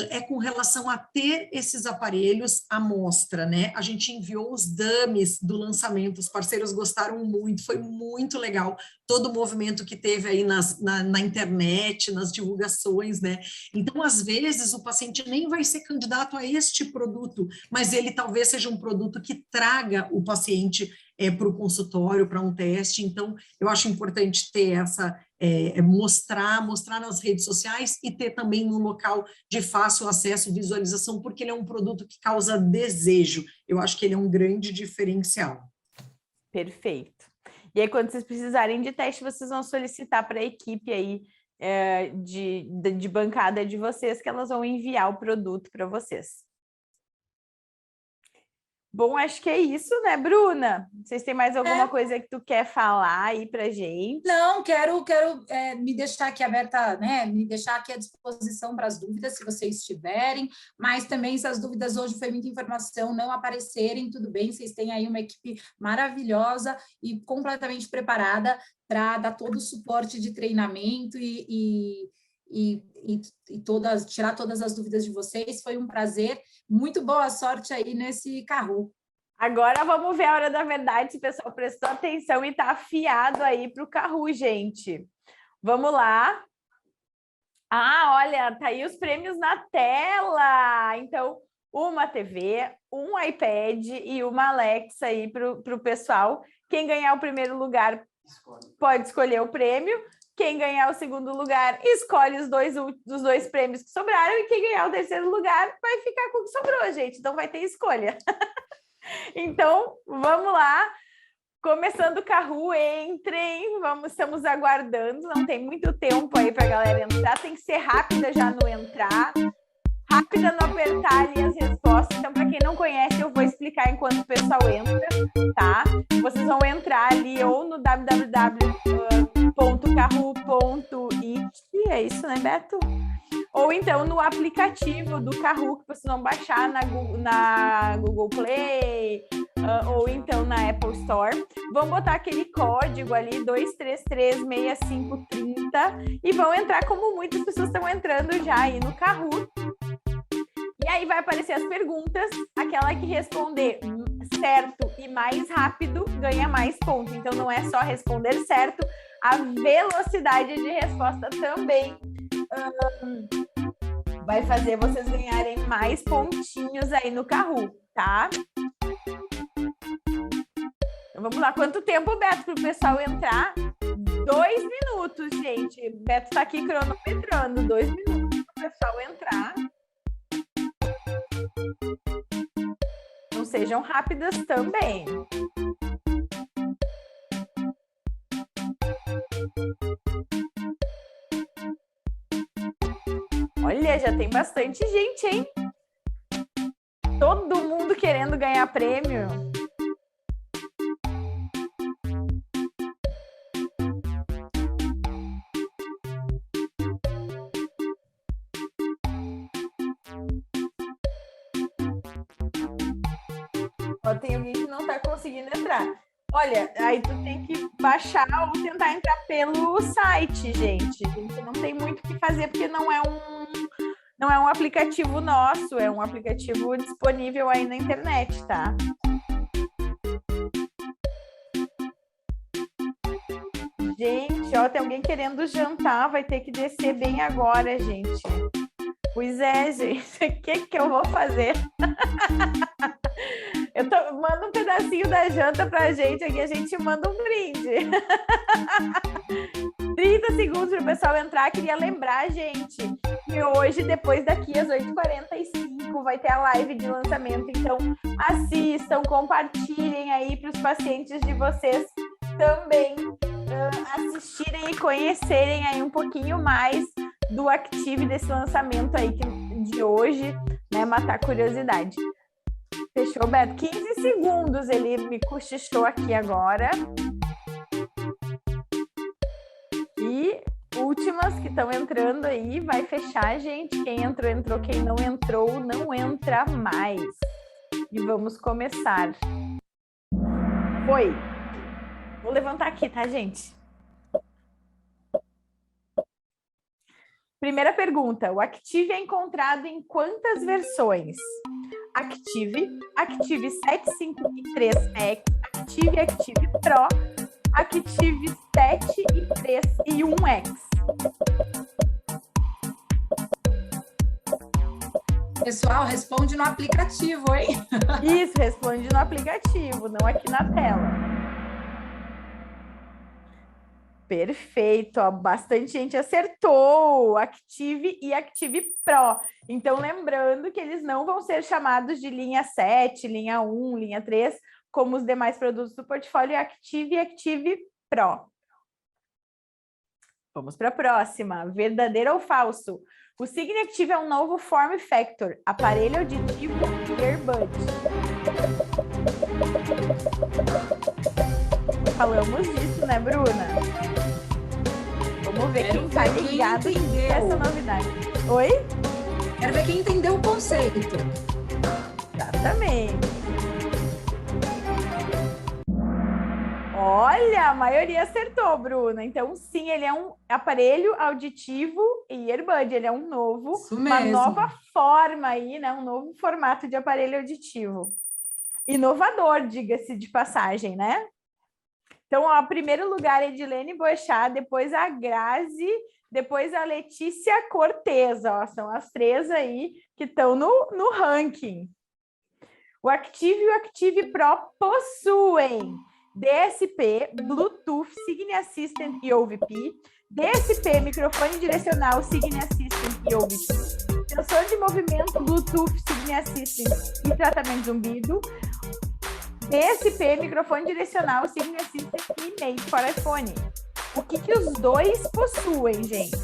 é com relação a ter esses aparelhos à mostra, né? A gente enviou os dummies do lançamento, os parceiros gostaram muito, foi muito legal, todo o movimento que teve aí na internet, nas divulgações, né? Então, às vezes, o paciente nem vai ser candidato a este produto, mas ele talvez seja um produto que traga o paciente para o consultório, para um teste. Então, eu acho importante ter essa, mostrar nas redes sociais e ter também num local de fácil acesso, visualização, porque ele é um produto que causa desejo. Eu acho que ele é um grande diferencial. Perfeito. E aí, quando vocês precisarem de teste, vocês vão solicitar para a equipe aí de bancada de vocês, que elas vão enviar o produto para vocês. Bom, acho que é isso, né, Bruna? Vocês têm mais alguma coisa que tu quer falar aí pra gente? Não, quero me deixar aqui aberta, né? Me deixar aqui à disposição para as dúvidas, se vocês tiverem, mas também se as dúvidas hoje foi muita informação, não aparecerem, tudo bem, vocês têm aí uma equipe maravilhosa e completamente preparada para dar todo o suporte de treinamento e tirar todas as dúvidas de vocês. Foi um prazer. Muito boa sorte aí nesse Kahoot. Agora vamos ver a hora da verdade, se o pessoal prestou atenção e está afiado aí para o Kahoot, gente. Vamos lá. Ah, olha, tá aí os prêmios na tela. Então, uma TV, um iPad e uma Alexa aí para o pessoal. Quem ganhar o primeiro lugar pode escolher o prêmio. Quem ganhar o segundo lugar escolhe os dois prêmios que sobraram, e quem ganhar o terceiro lugar vai ficar com o que sobrou, gente. Então vai ter escolha. Então, vamos lá. Começando o Kahoot, entrem. Estamos aguardando. Não tem muito tempo aí para a galera entrar. Tem que ser rápida já no entrar. Rápida no apertar ali as respostas. Então, para quem não conhece, eu vou explicar enquanto o pessoal entra, tá? Vocês vão entrar ali ou no www.kahoot.it, é isso, né, Beto? Ou então no aplicativo do Kahoot, que vocês vão baixar na Google Play, ou então na Apple Store. Vão botar aquele código ali, 2336530, e vão entrar como muitas pessoas estão entrando já aí no Kahoot. E aí vai aparecer as perguntas, aquela que responder certo e mais rápido ganha mais pontos. Então não é só responder certo, a velocidade de resposta também vai fazer vocês ganharem mais pontinhos aí no Kahoot, tá? vamos lá. Quanto tempo, Beto, para o pessoal entrar? 2 minutos, gente. Beto está aqui cronometrando. 2 minutos para o pessoal entrar. Não sejam rápidas também. Olha, já tem bastante gente, hein? Todo mundo querendo ganhar prêmio. Ó, tem alguém que não está conseguindo entrar. Olha, aí tu tem que baixar ou tentar entrar pelo site, gente. A gente não tem muito o que fazer, porque não é um aplicativo nosso, é um aplicativo disponível aí na internet, tá? Gente, ó, tem alguém querendo jantar, vai ter que descer bem agora, gente. Pois é, gente, o que eu vou fazer? Manda um pedacinho da janta pra gente aqui, a gente manda um brinde. 30 segundos para o pessoal entrar. Queria lembrar, gente, que hoje, depois daqui às 8h45, vai ter a live de lançamento. Então, assistam, compartilhem aí para os pacientes de vocês também assistirem e conhecerem aí um pouquinho mais do Active, desse lançamento aí de hoje, né? Matar a curiosidade. Fechou, Beto? 15 segundos, ele me cochichou aqui agora. E últimas que estão entrando aí, vai fechar, gente. Quem entrou, entrou. Quem não entrou, não entra mais. E vamos começar. Foi. Vou levantar aqui, tá, gente? Primeira pergunta. O Active é encontrado em quantas versões? Active, Active 753X, Active, Active Pro, Active 7 e 3 e 1X. Pessoal, responde no aplicativo, hein? Isso, responde no aplicativo, não aqui na tela. Perfeito, ó, bastante gente acertou. Active e Active Pro. Então, lembrando que eles não vão ser chamados de linha 7, linha 1, linha 3, como os demais produtos do portfólio Active e Active Pro. Vamos para a próxima. Verdadeiro ou falso? O Signia Active é um novo form factor, aparelho auditivo e earbud. Falamos disso, né, Bruna? Vamos ver quem está ligado nessa novidade. Oi? Quero ver quem entendeu o conceito. Exatamente. Olha, a maioria acertou, Bruna. Então, sim, ele é um aparelho auditivo e earbud. Ele é um novo, uma nova forma aí, né? Um novo formato de aparelho auditivo. Inovador, diga-se de passagem, né? Então, ó, primeiro lugar, Edilene Boechat, depois a Grazi, depois a Letícia Cortez, ó, são as três aí que estão no ranking. O Active e o Active Pro possuem DSP, Bluetooth, Signia Assistant e OVP, DSP, microfone direcional, Signia Assistant e OVP, sensor de movimento, Bluetooth, Signia Assistant e tratamento de zumbido, DSP, microfone direcional, Signia Assistant e Made for iPhone. O que os dois possuem, gente?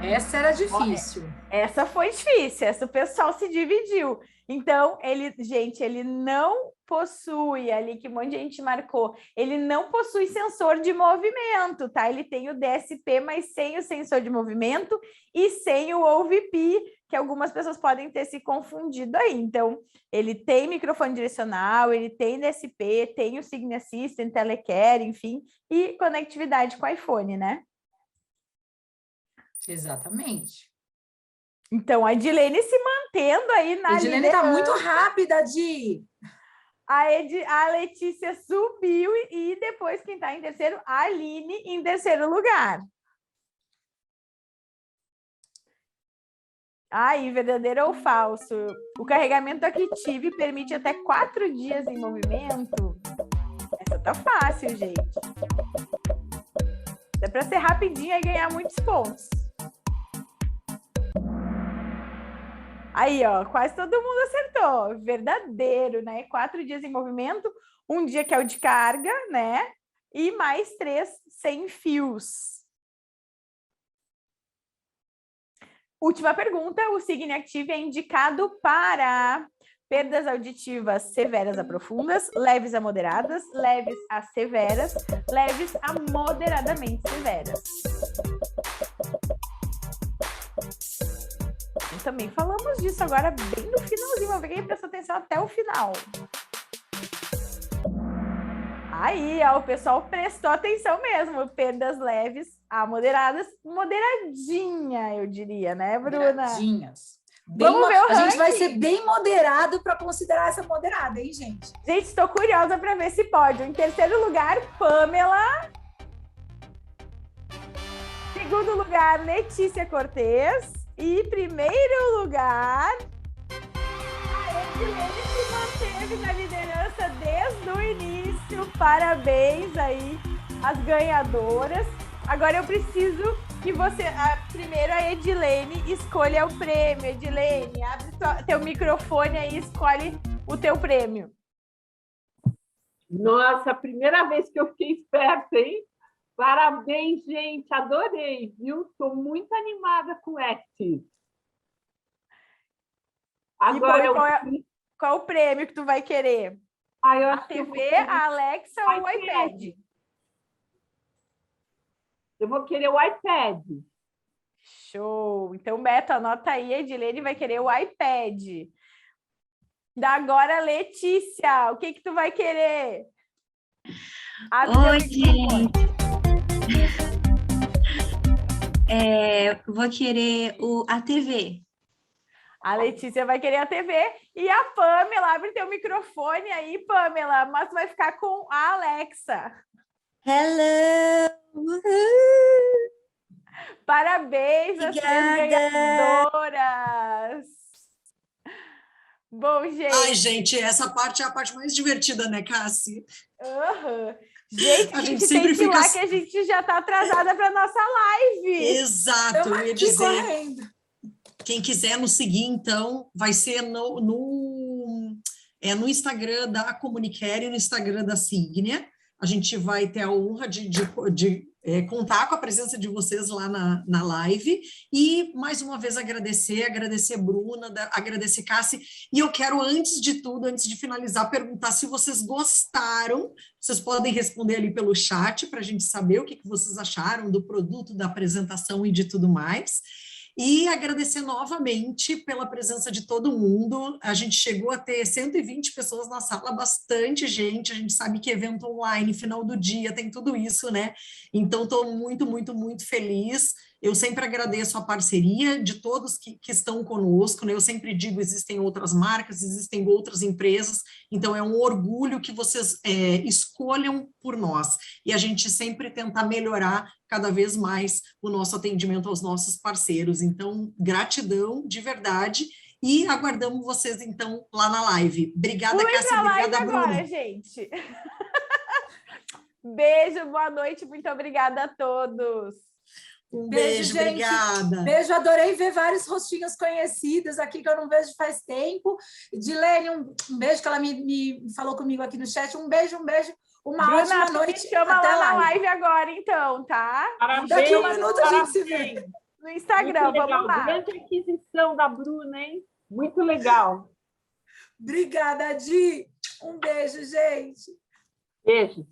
Essa era difícil. Olha, essa foi difícil, essa o pessoal se dividiu. Então, ele não possui, ali que um monte de gente marcou, ele não possui sensor de movimento, tá? Ele tem o DSP, mas sem o sensor de movimento e sem o OVP, que algumas pessoas podem ter se confundido aí. Então, ele tem microfone direcional, ele tem DSP, tem o Signia Assistant, Telecare, enfim, e conectividade com o iPhone, né? Exatamente. Então, a Edilene se mantendo aí na liderança. Edilene está muito rápida, Di. A Letícia subiu e depois quem está em terceiro, a Aline em terceiro lugar. Aí, verdadeiro ou falso? O carregamento Active permite até 4 dias em movimento? Essa tá fácil, gente. Dá para ser rapidinho e ganhar muitos pontos. Aí, ó, quase todo mundo acertou. Verdadeiro, né? 4 dias em movimento, um dia que é o de carga, né? E mais 3 sem fios. Última pergunta, o Sign Active é indicado para perdas auditivas severas a profundas, leves a moderadas, leves a severas, leves a moderadamente severas. E também falamos disso agora bem no finalzinho, eu peguei e prestou atenção até o final. Aí, ó, o pessoal prestou atenção mesmo. Perdas leves a moderadas, moderadinha, eu diria, né, Bruna? Moderadinhas. Vamos ver o ranking. A gente vai ser bem moderado para considerar essa moderada, hein, gente? Gente, estou curiosa para ver se pode. Em terceiro lugar, Pamela. Segundo lugar, Letícia Cortez. E primeiro lugar, a Edilene se manteve na liderança desde o início. Parabéns aí às ganhadoras. Agora eu preciso que você, primeiro a Edilene, escolha o prêmio. Edilene, abre teu microfone aí e escolhe o teu prêmio. Nossa, primeira vez que eu fiquei esperta, hein? Parabéns, gente, adorei, viu? Estou muito animada com o Active. Agora, qual o prêmio que tu vai querer? Eu a acho TV, a Alexa ou o iPad? Eu vou querer o iPad. Show! Então, Beto, anota aí, a Edilene vai querer o iPad. Da agora, Letícia, o que tu vai querer? Oi, gente. Vou querer a TV. A Letícia vai querer a TV. E a Pamela, abre teu microfone aí, Pamela, mas tu vai ficar com a Alexa. Hello! Parabéns às 3 ganhadoras! Bom, gente... Ai, gente, essa parte é a parte mais divertida, né, Cassi? Uhum. Gente, a gente tem que sempre ir lá que a gente já está atrasada para nossa live. Exato, eu ia dizer. Correndo. Quem quiser nos seguir, então, vai ser no Instagram da Comunicare e no Instagram da Signia. A gente vai ter a honra de contar com a presença de vocês lá na live. E, mais uma vez, agradecer Bruna, agradecer Cassi. E eu quero, antes de tudo, antes de finalizar, perguntar se vocês gostaram. Vocês podem responder ali pelo chat para a gente saber o que vocês acharam do produto, da apresentação e de tudo mais. E agradecer novamente pela presença de todo mundo. A gente chegou a ter 120 pessoas na sala, bastante gente. A gente sabe que evento online, final do dia, tem tudo isso, né? Então, estou muito, muito, muito feliz. Eu sempre agradeço a parceria de todos que estão conosco, né? Eu sempre digo, existem outras marcas, existem outras empresas, então é um orgulho que vocês escolham por nós. E a gente sempre tentar melhorar cada vez mais o nosso atendimento aos nossos parceiros. Então, gratidão, de verdade, e aguardamos vocês, então, lá na live. Obrigada, Cássia, obrigada, Bruna. Agora, gente. Beijo, boa noite, muito obrigada a todos. Um beijo, gente. Obrigada. Beijo, adorei ver vários rostinhos conhecidos aqui que eu não vejo faz tempo. Dilene, um beijo que ela me falou comigo aqui no chat. Um beijo. Uma Bruna, ótima noite. Me chama até lá na live agora, então, tá? Parabéns, daqui a um minuto a gente se vê. No Instagram, vamos lá. Grande aquisição da Bruna, hein? Muito legal. Obrigada, Di. Um beijo, gente. Beijo.